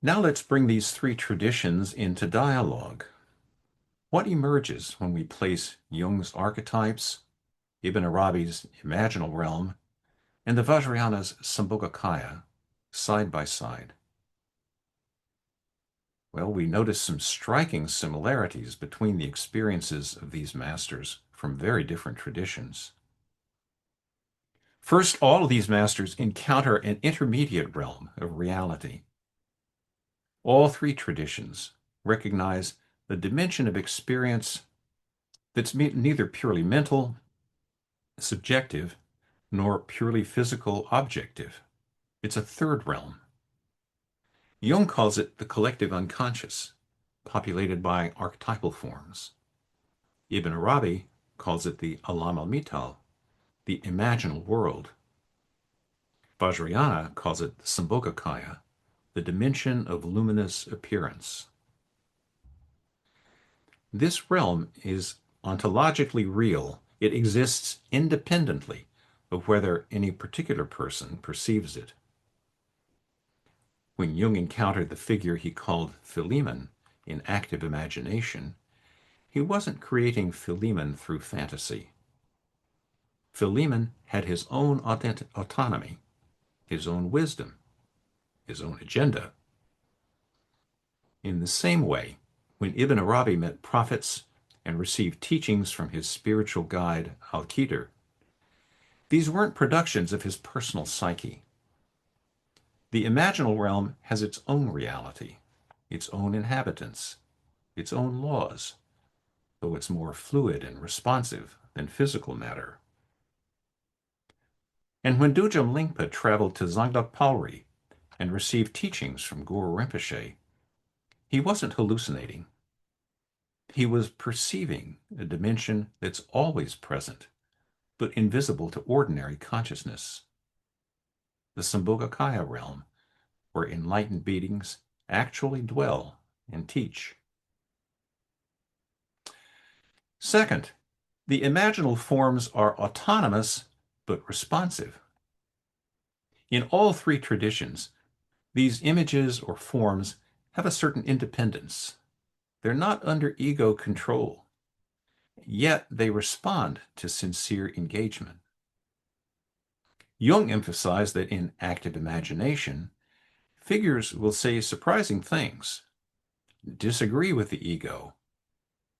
Now let's bring these three traditions into dialogue. What emerges when we place Jung's archetypes, Ibn Arabi's imaginal realm, and the Vajrayana's sambhogakaya side by side? Well, we notice some striking similarities between the experiences of these masters from very different traditions. First, all of these masters encounter an intermediate realm of reality. All three traditions recognize the dimension of experience that's neither purely mental, subjective, nor purely physical, objective. It's a third realm. Jung calls it the collective unconscious, populated by archetypal forms. Ibn Arabi calls it the al-mithal, the imaginal world. Vajrayana calls it the sambhogakaya, the dimension of luminous appearance. This realm is ontologically real. It exists independently of whether any particular person perceives it. When Jung encountered the figure he called Philemon in active imagination, he wasn't creating Philemon through fantasy. Philemon had his own autonomy, his own wisdom, his own agenda. In the same way, when Ibn Arabi met prophets and received teachings from his spiritual guide al-Khidr, these weren't productions of his personal psyche. The imaginal realm has its own reality, its own inhabitants, its own laws, though it's more fluid and responsive than physical matter. And when Dujam Lingpa traveled to Zangdak Palri and received teachings from Guru Rinpoche, he wasn't hallucinating. He was perceiving a dimension that's always present, but invisible to ordinary consciousness. The Sambhogakaya realm, where enlightened beings actually dwell and teach. Second, the imaginal forms are autonomous but responsive. In all three traditions, these images or forms have a certain independence. They're not under ego control, yet they respond to sincere engagement. Jung emphasized that in active imagination, figures will say surprising things, disagree with the ego,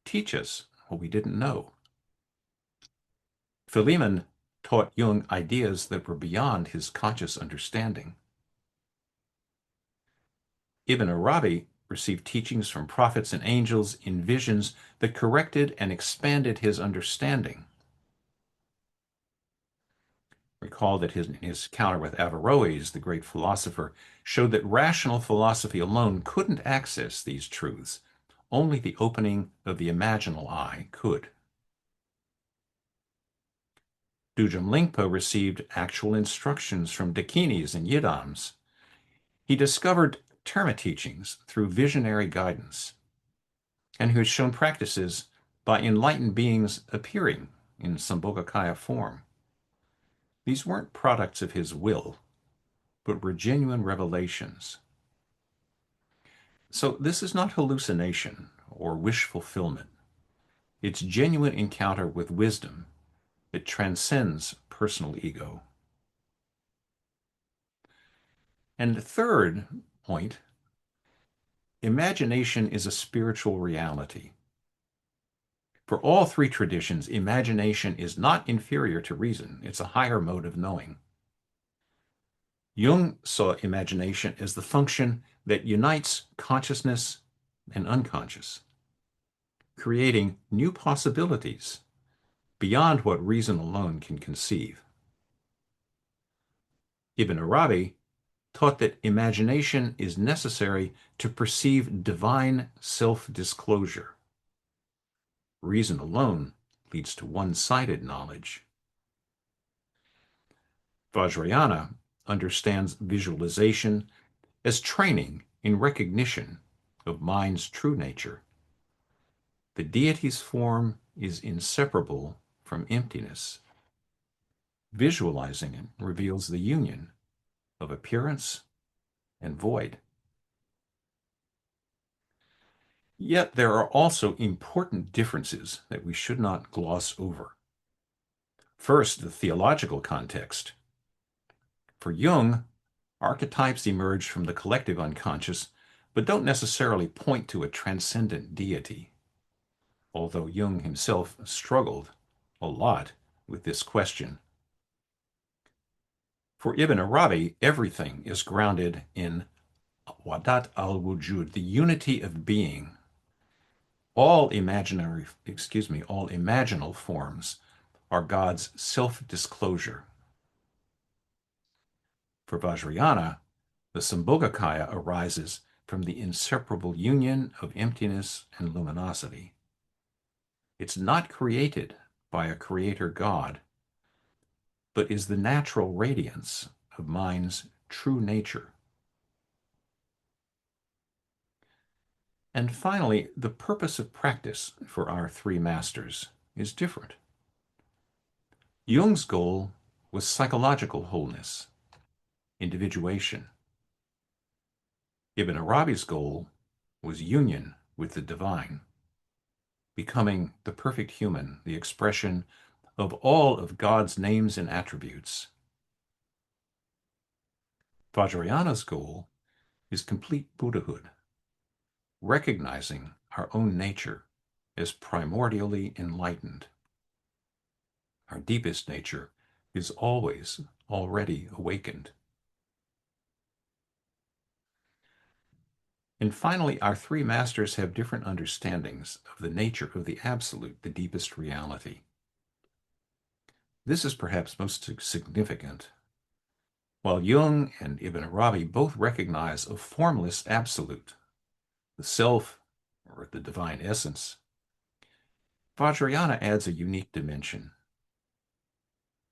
teach us what we didn't know. Philemon taught Jung ideas that were beyond his conscious understanding. Ibn Arabi received teachings from prophets and angels in visions that corrected and expanded his understanding. Recall that his encounter with Averroes, the great philosopher, showed that rational philosophy alone couldn't access these truths. Only the opening of the imaginal eye could. Dujam Lingpa received actual instructions from Dakinis and Yidams. He discovered Terma teachings through visionary guidance, and who has shown practices by enlightened beings appearing in sambhogakaya form. These weren't products of his will, but were genuine revelations. So this is not hallucination or wish fulfillment. It's genuine encounter with wisdom that transcends personal ego. And the third point, imagination is a spiritual reality. For all three traditions, imagination is not inferior to reason. It's a higher mode of knowing. Jung saw imagination as the function that unites consciousness and unconscious, creating new possibilities beyond what reason alone can conceive. Ibn Arabi taught that imagination is necessary to perceive divine self-disclosure. Reason alone leads to one-sided knowledge. Vajrayana understands visualization as training in recognition of mind's true nature. The deity's form is inseparable from emptiness. Visualizing it reveals the union of appearance and void. Yet there are also important differences that we should not gloss over. First, the theological context. For Jung, archetypes emerge from the collective unconscious, but don't necessarily point to a transcendent deity, although Jung himself struggled a lot with this question. For Ibn Arabi, everything is grounded in wadat al-wujud, the unity of being. All imaginal forms are God's self-disclosure. For Vajrayana, the sambhogakaya arises from the inseparable union of emptiness and luminosity. It's not created by a creator God, but is the natural radiance of mind's true nature. And finally, the purpose of practice for our three masters is different. Jung's goal was psychological wholeness, individuation. Ibn Arabi's goal was union with the divine, becoming the perfect human, the expression of all of God's names and attributes. Vajrayana's goal is complete Buddhahood, recognizing our own nature as primordially enlightened. Our deepest nature is always already awakened. And finally, our three masters have different understandings of the nature of the absolute, the deepest reality. This is perhaps most significant. While Jung and Ibn Arabi both recognize a formless absolute, the self or the divine essence, Vajrayana adds a unique dimension.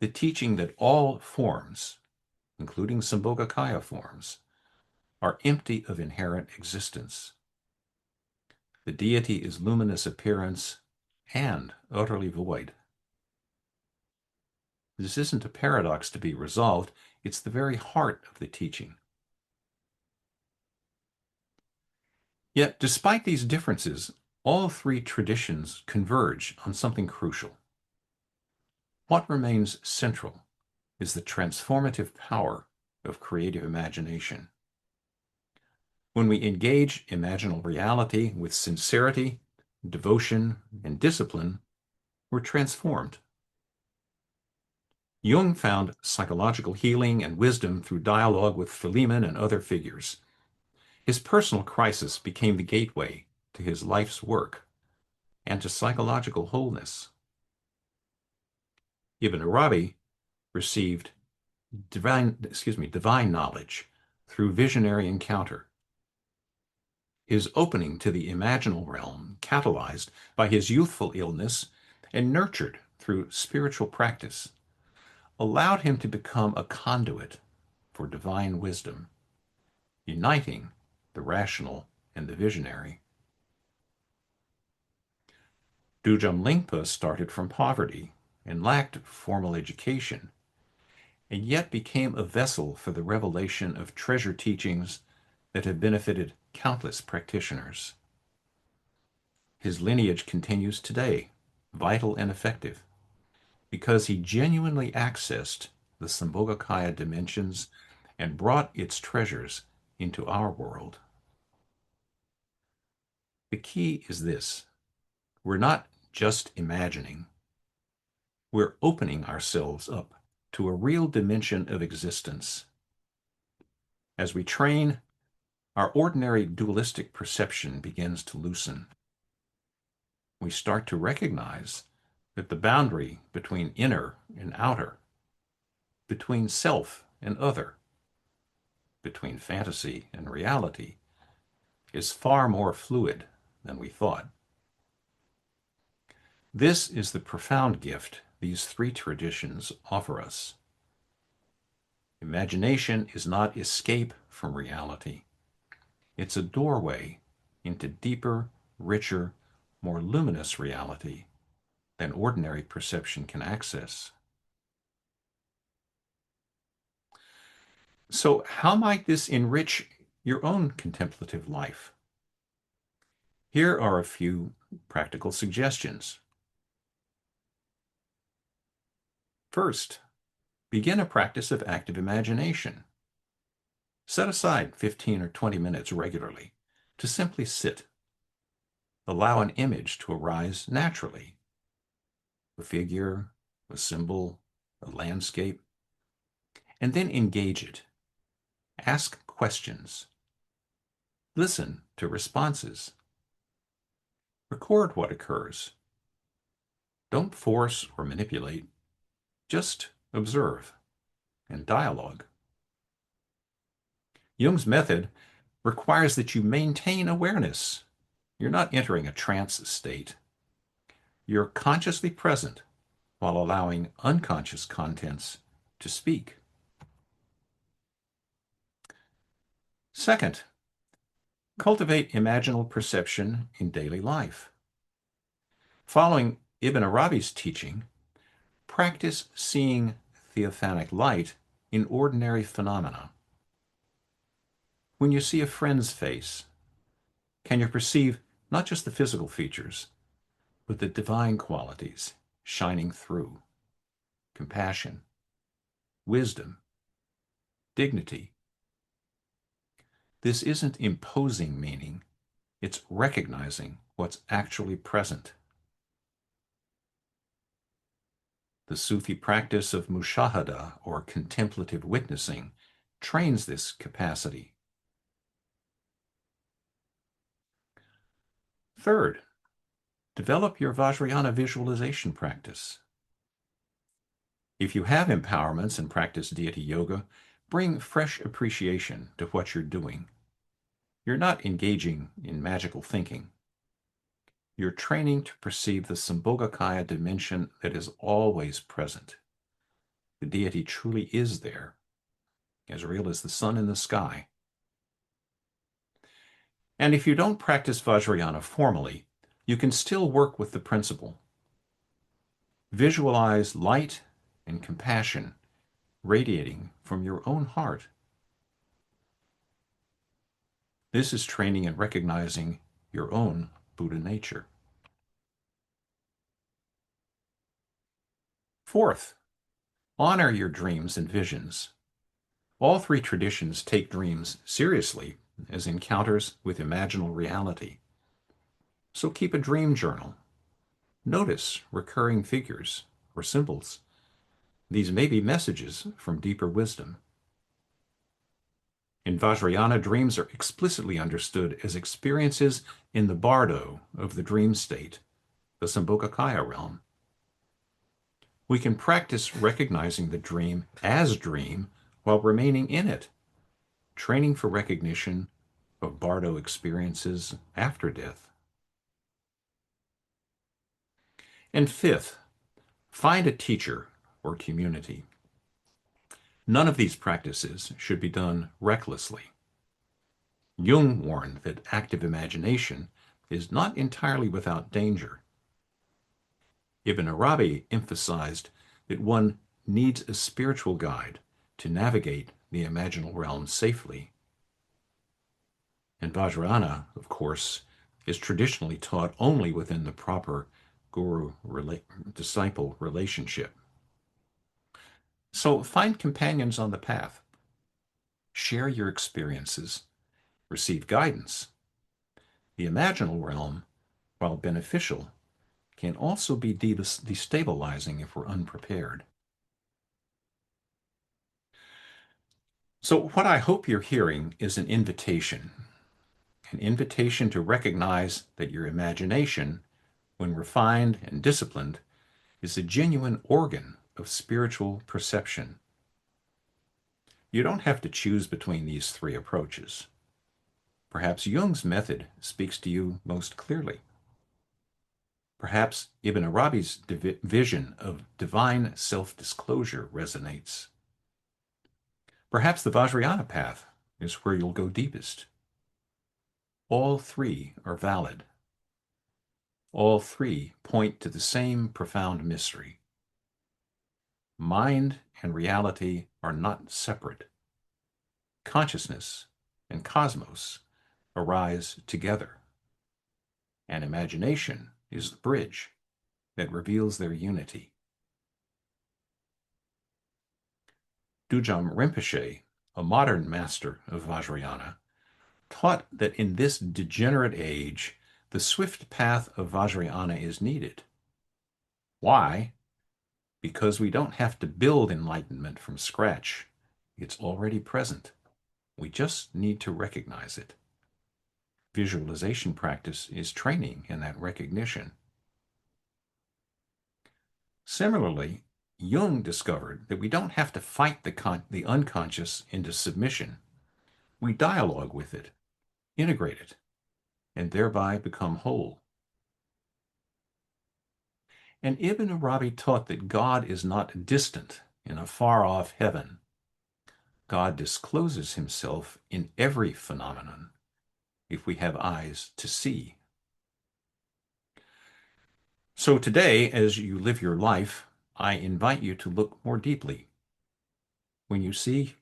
The teaching that all forms, including sambhogakaya forms, are empty of inherent existence. The deity is luminous appearance and utterly void. This isn't a paradox to be resolved, it's the very heart of the teaching. Yet, despite these differences, all three traditions converge on something crucial. What remains central is the transformative power of creative imagination. When we engage imaginal reality with sincerity, devotion, and discipline, we're transformed. Jung found psychological healing and wisdom through dialogue with Philemon and other figures. His personal crisis became the gateway to his life's work and to psychological wholeness. Ibn Arabi received divine knowledge through visionary encounter. His opening to the imaginal realm, catalyzed by his youthful illness and nurtured through spiritual practice, allowed him to become a conduit for divine wisdom, uniting the rational and the visionary. Dujam Lingpa started from poverty and lacked formal education, and yet became a vessel for the revelation of treasure teachings that have benefited countless practitioners. His lineage continues today, vital and effective, because he genuinely accessed the sambhogakaya dimensions and brought its treasures into our world. The key is this: we're not just imagining, we're opening ourselves up to a real dimension of existence. As we train, our ordinary dualistic perception begins to loosen. We start to recognize that the boundary between inner and outer, between self and other, between fantasy and reality, is far more fluid than we thought. This is the profound gift these three traditions offer us. Imagination is not escape from reality. It's a doorway into deeper, richer, more luminous reality than ordinary perception can access. So, how might this enrich your own contemplative life? Here are a few practical suggestions. First, begin a practice of active imagination. Set aside 15 or 20 minutes regularly to simply sit. Allow an image to arise naturally. A figure, a symbol, a landscape, and then engage it. Ask questions. Listen to responses. Record what occurs. Don't force or manipulate. Just observe and dialogue. Jung's method requires that you maintain awareness. You're not entering a trance state. You're consciously present while allowing unconscious contents to speak. Second, cultivate imaginal perception in daily life. Following Ibn Arabi's teaching, practice seeing theophanic light in ordinary phenomena. When you see a friend's face, can you perceive not just the physical features, but the divine qualities shining through? Compassion, wisdom, dignity. This isn't imposing meaning, it's recognizing what's actually present. The Sufi practice of mushahada, or contemplative witnessing, trains this capacity. Third, develop your Vajrayana visualization practice. If you have empowerments and practice deity yoga, bring fresh appreciation to what you're doing. You're not engaging in magical thinking. You're training to perceive the sambhogakaya dimension that is always present. The deity truly is there, as real as the sun in the sky. And if you don't practice Vajrayana formally, you can still work with the principle. Visualize light and compassion radiating from your own heart. This is training in recognizing your own Buddha nature. Fourth, honor your dreams and visions. All three traditions take dreams seriously as encounters with imaginal reality. So keep a dream journal. Notice recurring figures or symbols. These may be messages from deeper wisdom. In Vajrayana, dreams are explicitly understood as experiences in the bardo of the dream state, the sambhogakaya realm. We can practice recognizing the dream as dream while remaining in it, training for recognition of bardo experiences after death. And fifth, find a teacher or community. None of these practices should be done recklessly. Jung warned that active imagination is not entirely without danger. Ibn Arabi emphasized that one needs a spiritual guide to navigate the imaginal realm safely. And Vajrayana, of course, is traditionally taught only within the proper guru-disciple relationship. So find companions on the path. Share your experiences. Receive guidance. The imaginal realm, while beneficial, can also be destabilizing if we're unprepared. So what I hope you're hearing is an invitation to recognize that your imagination, when refined and disciplined, is a genuine organ of spiritual perception. You don't have to choose between these three approaches. Perhaps Jung's method speaks to you most clearly. Perhaps Ibn Arabi's vision of divine self-disclosure resonates. Perhaps the Vajrayana path is where you'll go deepest. All three are valid. All three point to the same profound mystery. Mind and reality are not separate. Consciousness and cosmos arise together. And imagination is the bridge that reveals their unity. Dujam Rinpoche, a modern master of Vajrayana, taught that in this degenerate age, the swift path of Vajrayana is needed. Why? Because we don't have to build enlightenment from scratch. It's already present. We just need to recognize it. Visualization practice is training in that recognition. Similarly, Jung discovered that we don't have to fight the unconscious into submission. We dialogue with it, integrate it, and thereby become whole. And Ibn Arabi taught that God is not distant in a far-off heaven. God discloses himself in every phenomenon if we have eyes to see. So today, as you live your life, I invite you to look more deeply. When you see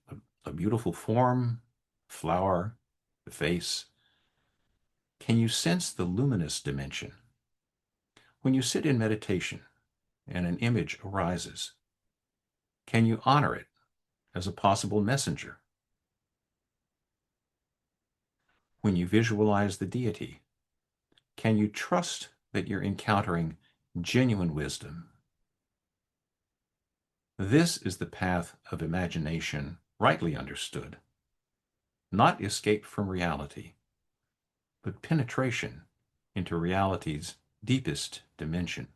a beautiful form, flower, the face, can you sense the luminous dimension? When you sit in meditation and an image arises, can you honor it as a possible messenger? When you visualize the deity, can you trust that you're encountering genuine wisdom? This is the path of imagination rightly understood. Not escape from reality, but penetration into reality's deepest dimension.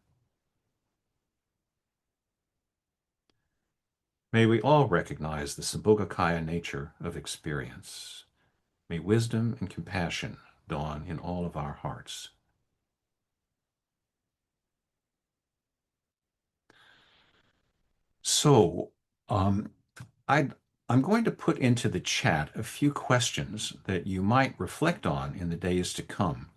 May we all recognize the sambhogakaya nature of experience. May wisdom and compassion dawn in all of our hearts. So, I'm going to put into the chat a few questions that you might reflect on in the days to come.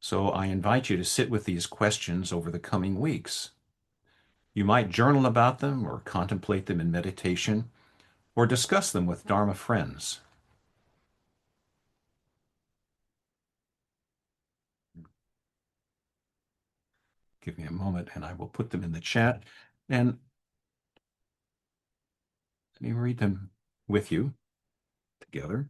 So I invite you to sit with these questions over the coming weeks. You might journal about them or contemplate them in meditation or discuss them with Dharma friends. Give me a moment and I will put them in the chat. And let me read them with you together.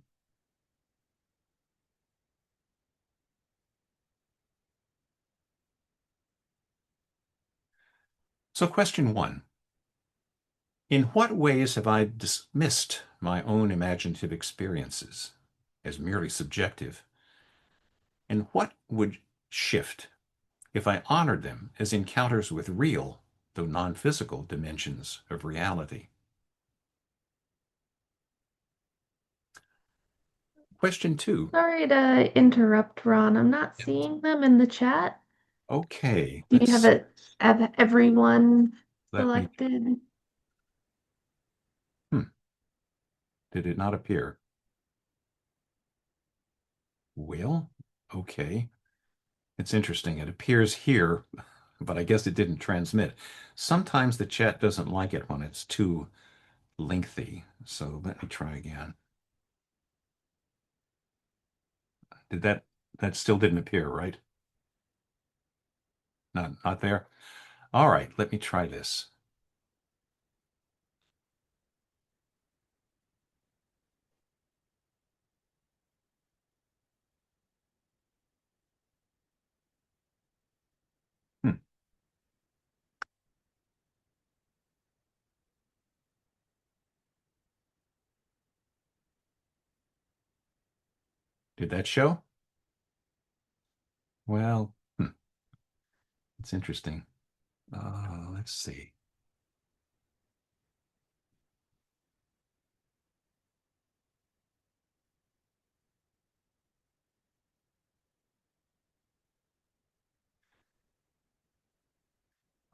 So question 1, In what ways have I dismissed my own imaginative experiences as merely subjective? And what would shift if I honored them as encounters with real, though non-physical, dimensions of reality? Question two. Sorry to interrupt, Ron. I'm not seeing them in the chat. Okay, Do you have have everyone let me, selected? hmm, did it not appear? Well, okay. It's interesting. It appears here, but I guess it didn't transmit. Sometimes the chat doesn't like it when it's too lengthy. So let me try again. Did that still didn't appear, right? Not there. All right, let me try this. Hmm. Did that show? Well, it's interesting. Let's see.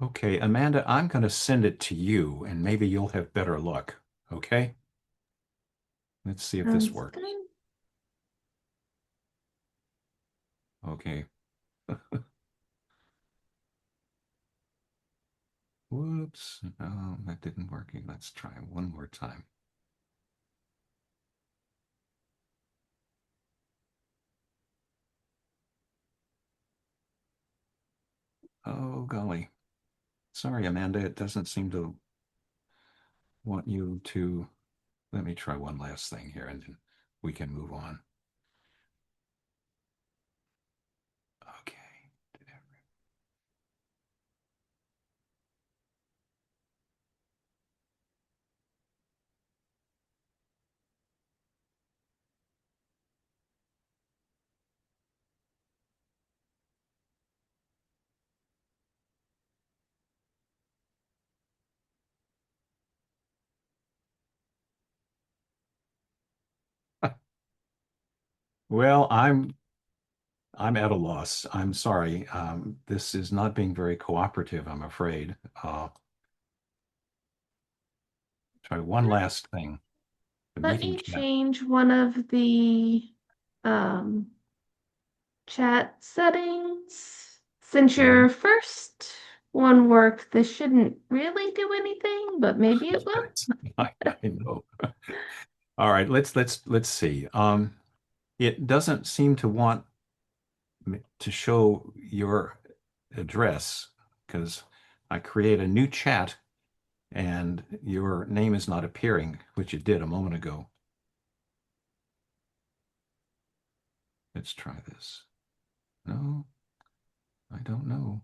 Okay, Amanda, I'm going to send it to you and maybe you'll have better luck. Okay? Let's see if this Sounds works. good. Okay. Whoops. No, that didn't work. Let's try one more time. Oh, golly. Sorry, Amanda. It doesn't seem to want you to. Let me try one last thing here and then we can move on. Okay. Well, I'm at a loss. I'm sorry. This is not being very cooperative, I'm afraid. Try one last thing. The Let meeting me chat. change one of the um, chat settings. Since Mhm. your first one worked, this shouldn't really do anything, but maybe it will. Yes, I know. All right, let's see. It doesn't seem to want to show your address because I create a new chat and your name is not appearing, which it did a moment ago. Let's try this. No, I don't know.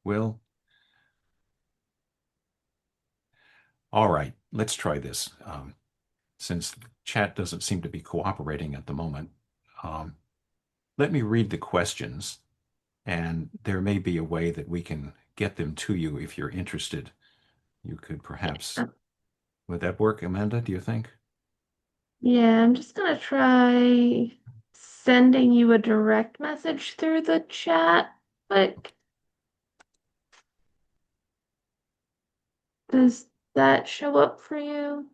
Well, all right, let's try this. Since chat doesn't seem to be cooperating at the moment, um, let me read the questions, and there may be a way that we can get them to you if you're interested. You could perhaps, Uh, would that work, Amanda, do you think? Yeah, I'm just gonna try sending you a direct message through the chat. Like, does that show up for you?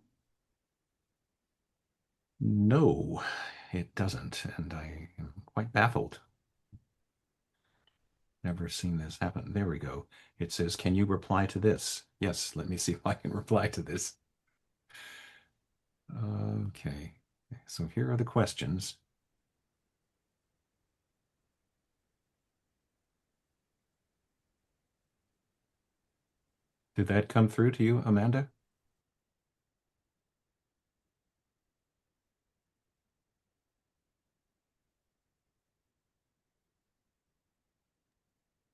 No, it doesn't, and I am quite baffled. Never seen this happen. There we go. It says, can you reply to this? Yes, let me see if I can reply to this. Okay, so here are the questions. Did that come through to you, Amanda?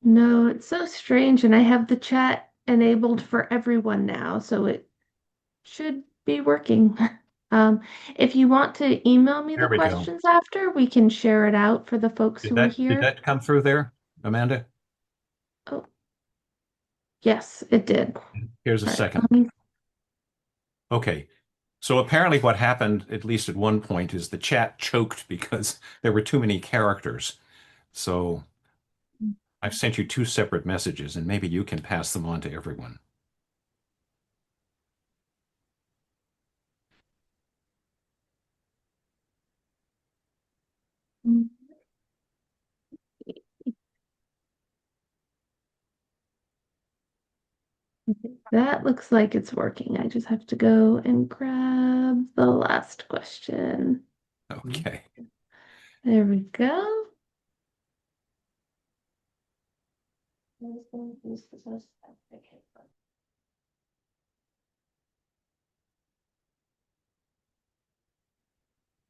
No, it's so strange, and I have the chat enabled for everyone now, so it should be working. Um, if you want to email me the There we go. questions after, we can share it out for the folks Did who are that did here. that come through there, Amanda? Oh, yes, it did. Here's a All right, second. Okay. So apparently what happened, at least at one point, is the chat choked because there were too many characters. So I've sent you two separate messages, and maybe you can pass them on to everyone. that looks like it's working. I just have to go and grab the last question. Okay. There we go.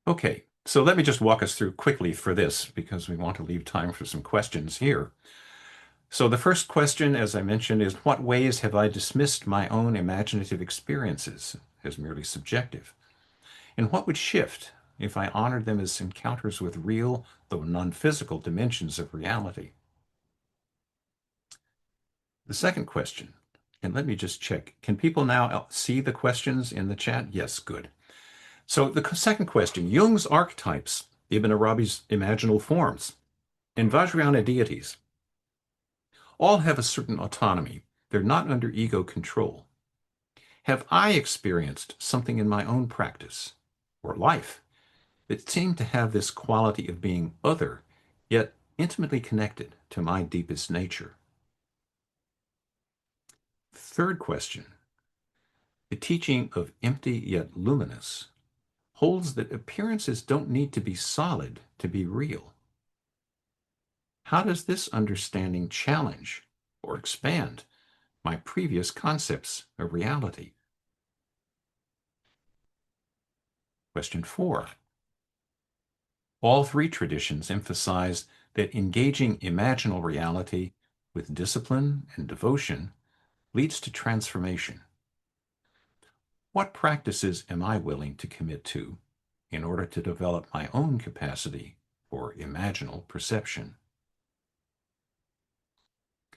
Okay. So let me just walk us through quickly for this because we want to leave time for some questions here. So the first question, as I mentioned, is what ways have I dismissed my own imaginative experiences as merely subjective? And what would shift if I honored them as encounters with real, though non-physical dimensions of reality? The second question, and let me just check. Can people now see the questions in the chat? Yes, good. So the second question, Jung's archetypes, Ibn Arabi's imaginal forms, and Vajrayana deities all have a certain autonomy. They're not under ego control. Have I experienced something in my own practice or life that seemed to have this quality of being other, yet intimately connected to my deepest nature? Third question, the teaching of empty yet luminous holds that appearances don't need to be solid to be real. How does this understanding challenge or expand my previous concepts of reality? Question 4. All three traditions emphasize that engaging imaginal reality with discipline and devotion leads to transformation. What practices am I willing to commit to in order to develop my own capacity for imaginal perception?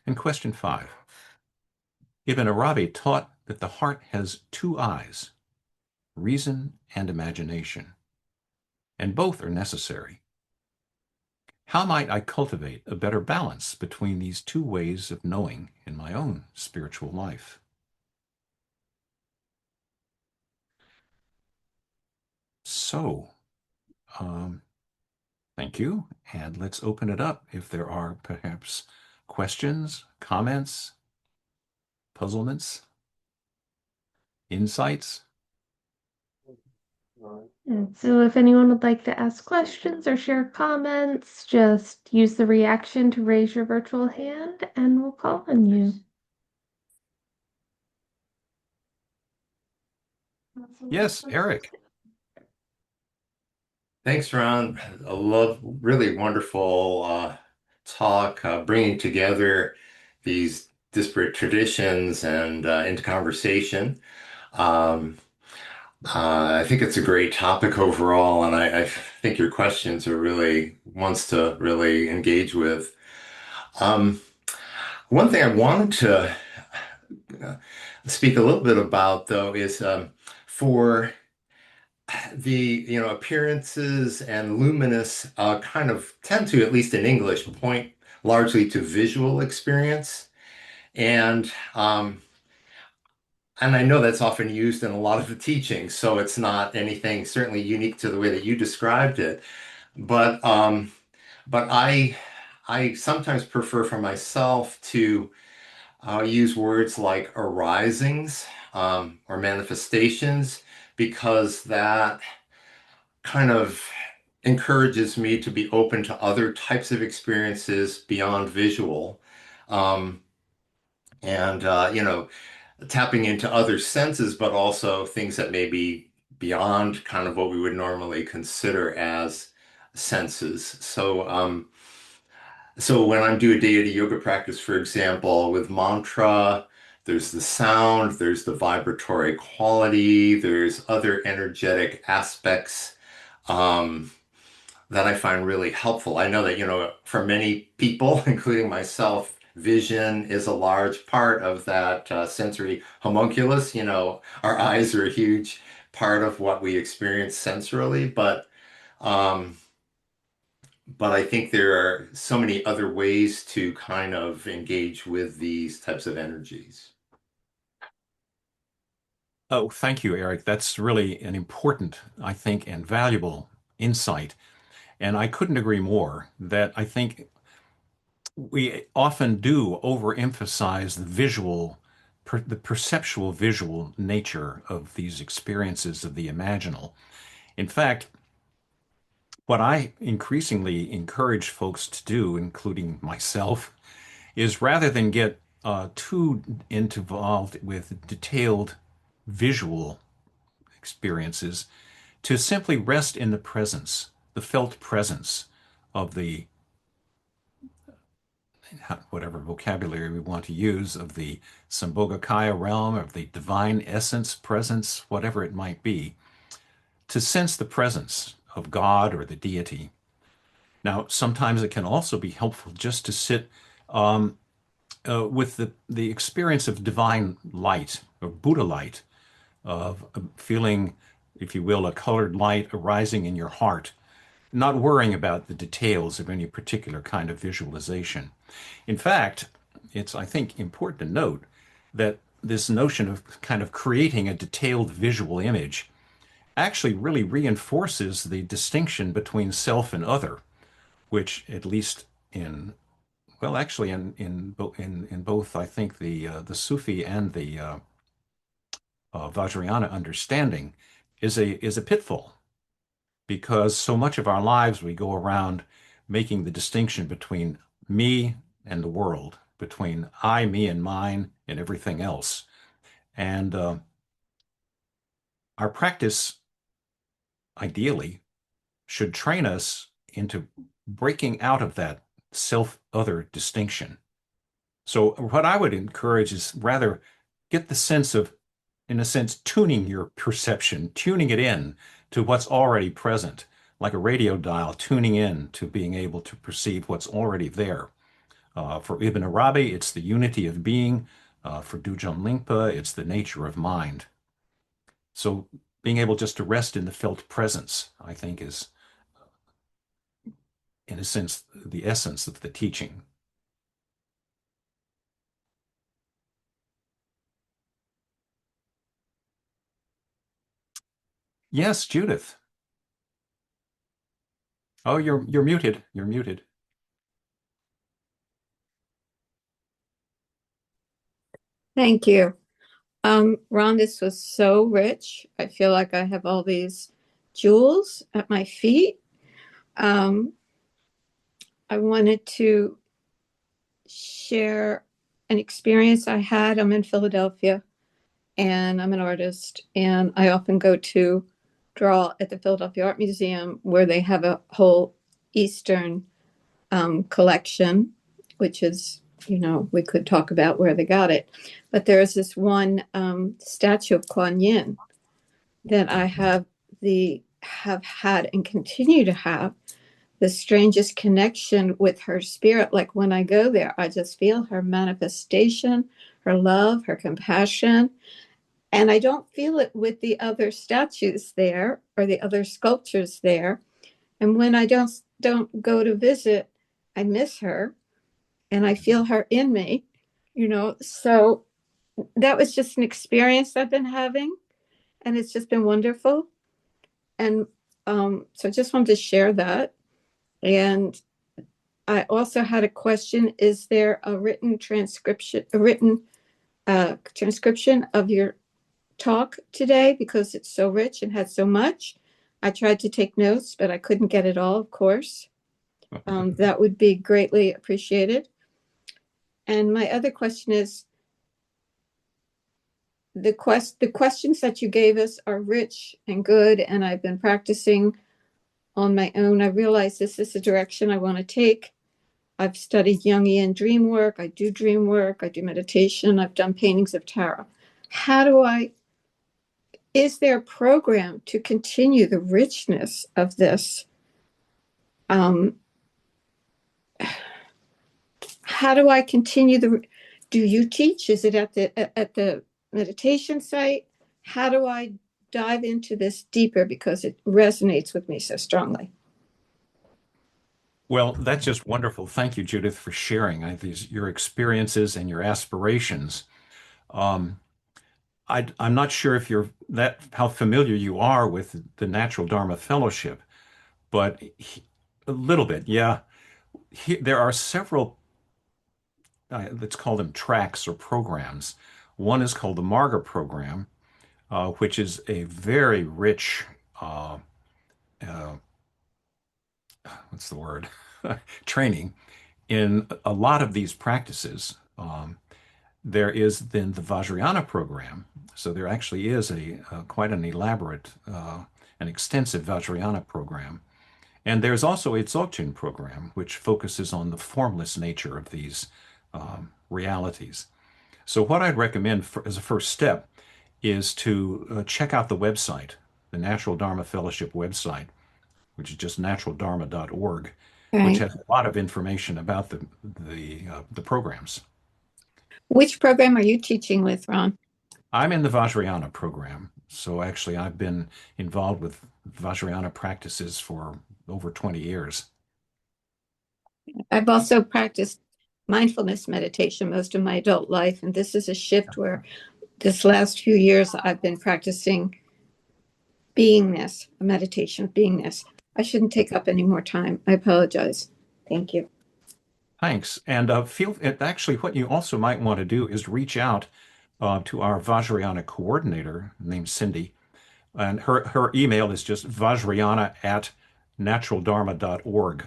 And question 5. Ibn Arabi taught that the heart has two eyes, reason and imagination, and both are necessary. How might I cultivate a better balance between these two ways of knowing in my own spiritual life? So, um, thank you, and let's open it up if there are perhaps questions, comments, puzzlements, insights. And so if anyone would like to ask questions or share comments, just use the reaction to raise your virtual hand and we'll call on you. Yes, Eric. Thanks, Ron. I love really wonderful talk, bringing together these disparate traditions and into conversation. Um, I think it's a great topic overall, and I think your questions are really ones to really engage with. Um, One thing I wanted to uh, speak a little bit about, though, is for the appearances and luminous kind of tend to, at least in English, point largely to visual experience, and I know that's often used in a lot of the teachings, so it's not anything certainly unique to the way that you described it. But I sometimes prefer for myself to use words like arisings or manifestations, because that kind of encourages me to be open to other types of experiences beyond visual. Um, and tapping into other senses, but also things that may be beyond kind of what we would normally consider as senses. So when I'm doing deity yoga practice, for example, with mantra, There's the sound, there's the vibratory quality, there's other energetic aspects um, that I find really helpful. I know that, for many people, including myself, vision is a large part of that sensory homunculus. Our eyes are a huge part of what we experience sensorily, um, but I think there are so many other ways to kind of engage with these types of energies. Oh, thank you, Eric. That's really an important, I think, and valuable insight. And I couldn't agree more that I think we often do overemphasize the the perceptual visual nature of these experiences of the imaginal. In fact, what I increasingly encourage folks to do, including myself, is rather than get too involved with detailed visual experiences, to simply rest in the presence, the felt presence of the whatever vocabulary we want to use of the sambhogakaya realm, of the divine essence, presence, whatever it might be, to sense the presence of God or the deity. Now, sometimes it can also be helpful just to sit um, with the experience of divine light or Buddha light, of feeling, if you will, a colored light arising in your heart, not worrying about the details of any particular kind of visualization. In fact, it's, I think, important to note that this notion of kind of creating a detailed visual image actually really reinforces the distinction between self and other, which at least in well, actually, in both, I think the Sufi and the Vajrayana understanding is a pitfall, because so much of our lives we go around making the distinction between me and the world, between I, me, and mine, and everything else. And our practice, ideally, should train us into breaking out of that self-other distinction. So what I would encourage is rather get the sense of, in a sense, tuning your perception, tuning it in to what's already present, like a radio dial, tuning in to being able to perceive what's already there. For Ibn Arabi, it's the unity of being. For Dujun Lingpa, it's the nature of mind. So being able just to rest in the felt presence, I think, is, in a sense, the essence of the teaching. Yes, Judith. Oh, you're muted. You're muted. Thank you. Ron, this was so rich. I feel like I have all these jewels at my feet. Um, I wanted to share an experience I had. I'm in Philadelphia and I'm an artist, and I often go to draw at the Philadelphia Art Museum, where they have a whole Eastern collection, which is, we could talk about where they got it. But there is this one statue of Kuan Yin that I have had and continue to have the strangest connection with her spirit. Like when I go there, I just feel her manifestation, her love, her compassion. And I don't feel it with the other statues there or the other sculptures there. And when I don't go to visit, I miss her and I feel her in me, So that was just an experience I've been having, and it's just been wonderful. And so I just wanted to share that. And I also had a question: is there a written transcription of your talk today, because it's so rich and had so much? I tried to take notes, but I couldn't get it all, of course. That would be greatly appreciated. And my other question is, the questions that you gave us are rich and good, and I've been practicing on my own. I realize this is the direction I want to take. I've studied Jungian dream work. I do dream work. I do meditation. I've done paintings of tarot. Is there a program to continue the richness of this? How do I continue do you teach? Is it at the meditation site? How do I dive into this deeper because it resonates with me so strongly? Well, that's just wonderful. Thank you, Judith, for sharing your experiences and your aspirations. Um, I'm not sure if how familiar you are with the Natural Dharma Fellowship, but a little bit, yeah. There are several, let's call them tracks or programs. One is called the Marga program, which is a very rich, uh, what's the word, training in a lot of these practices. There is then the Vajrayana program. So there actually is quite an elaborate and extensive Vajrayana program. And there's also a Dzogchen program, which focuses on the formless nature of these realities. So what I'd recommend as a first step is to check out the website, the Natural Dharma Fellowship website, which is just naturaldharma.org, which Right. has a lot of information about the programs. Which program are you teaching with, Ron? I'm in the Vajrayana program. So actually, I've been involved with Vajrayana practices for over 20 years. I've also practiced mindfulness meditation most of my adult life, and this is a shift where this last few years I've been practicing beingness, a meditation of beingness. I shouldn't take up any more time. I apologize. Thank you. Thanks. And actually, what you also might want to do is reach out to our Vajrayana coordinator named Cindy. And her email is just vajrayana@naturaldharma.org.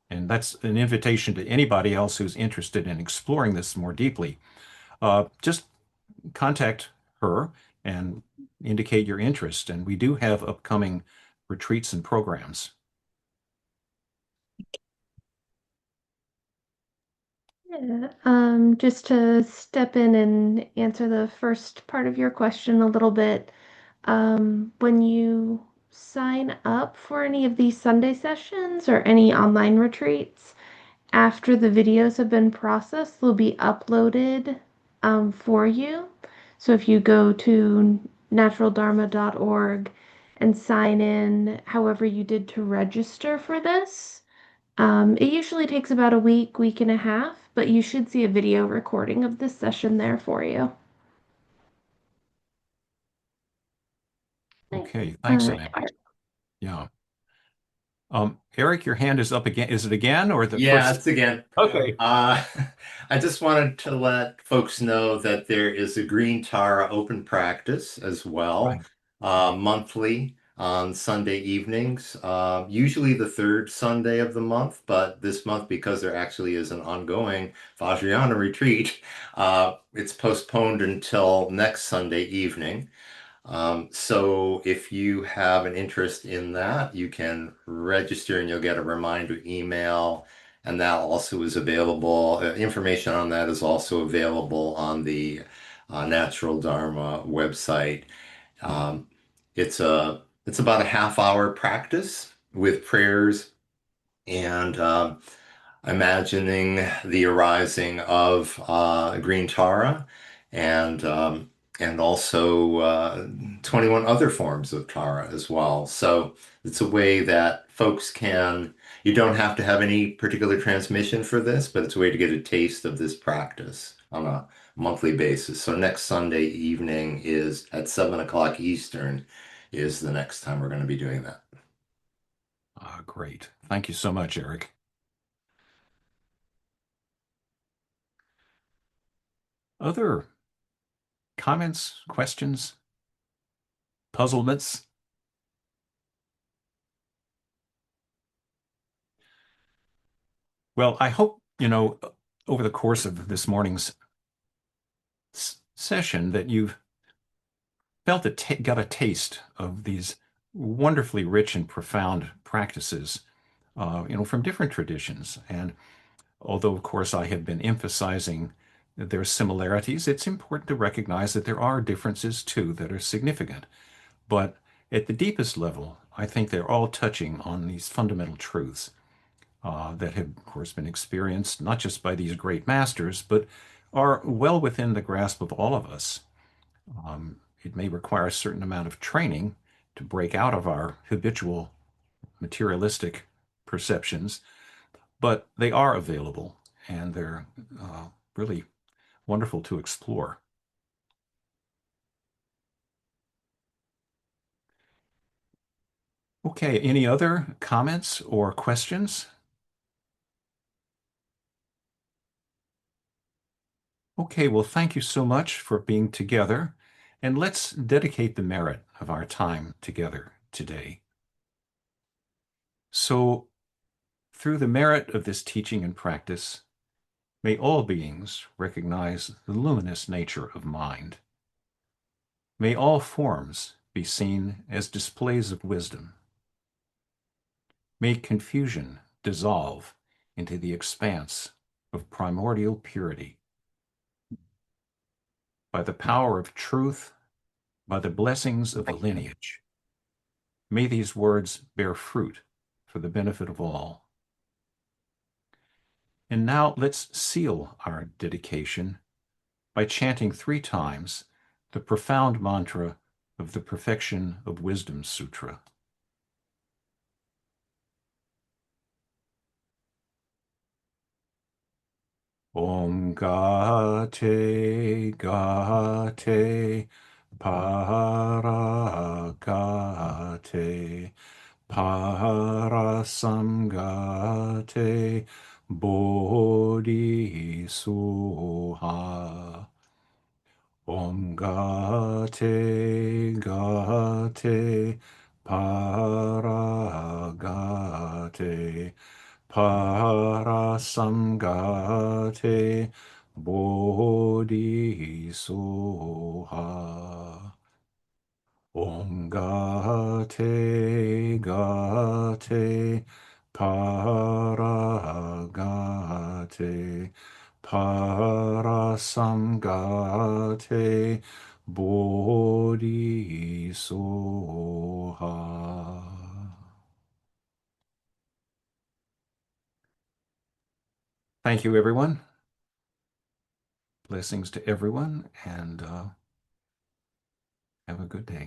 And that's an invitation to anybody else who's interested in exploring this more deeply. Just contact her and indicate your interest. And we do have upcoming retreats and programs. Yeah, just to step in and answer the first part of your question a little bit. When you sign up for any of these Sunday sessions or any online retreats, after the videos have been processed, they'll be uploaded for you. So if you go to naturaldharma.org and sign in however you did to register for this, it usually takes about a week, week and a half, but you should see a video recording of this session there for you. Okay, thanks, Uh, Amanda. Yeah. Eric, your hand is up again. Is it again or the Yeah, first? it's again. Okay. I just wanted to let folks know that there is a Green Tara open practice as well, Right. monthly on Sunday evenings, usually the third Sunday of the month, but this month, because there actually is an ongoing Vajrayana retreat, it's postponed until next Sunday evening. So if you have an interest in that, you can register and you'll get a reminder email. And that also is available. Information on that is also available on the Natural Dharma website. Um, it's about a half-hour practice with prayers and imagining the arising of green Tara and and also 21 other forms of Tara as well. So it's a way that folks can, you don't have to have any particular transmission for this, but it's a way to get a taste of this practice on a monthly basis. So next Sunday evening is at 7 o'clock Eastern is the next time we're going to be doing that. Great. Thank you so much, Eric. Other comments, questions, puzzlements? Well, I hope, over the course of this morning's session that you've got a taste of these wonderfully rich and profound practices, from different traditions. And although of course I have been emphasizing that there are similarities, it's important to recognize that there are differences too that are significant. But at the deepest level, I think they're all touching on these fundamental truths that have, of course, been experienced not just by these great masters, but are well within the grasp of all of us. It may require a certain amount of training to break out of our habitual materialistic perceptions, but they are available and they're really wonderful to explore. Okay, any other comments or questions? Okay, well, thank you so much for being together, and let's dedicate the merit of our time together today. So, through the merit of this teaching and practice, may all beings recognize the luminous nature of mind. May all forms be seen as displays of wisdom. May confusion dissolve into the expanse of primordial purity. By the power of truth, by the blessings of the lineage, may these words bear fruit for the benefit of all. And now let's seal our dedication by chanting 3 times the profound mantra of the Perfection of Wisdom Sutra. Om Gate Gate Paragate Parasamgate Bodhisattva. Om Gate Gate Paragate Parasamgate Bodhisattva. Om Gate Gate Paragate Parasamgate Bodhisattva. Thank you, everyone. Blessings to everyone, and have a good day.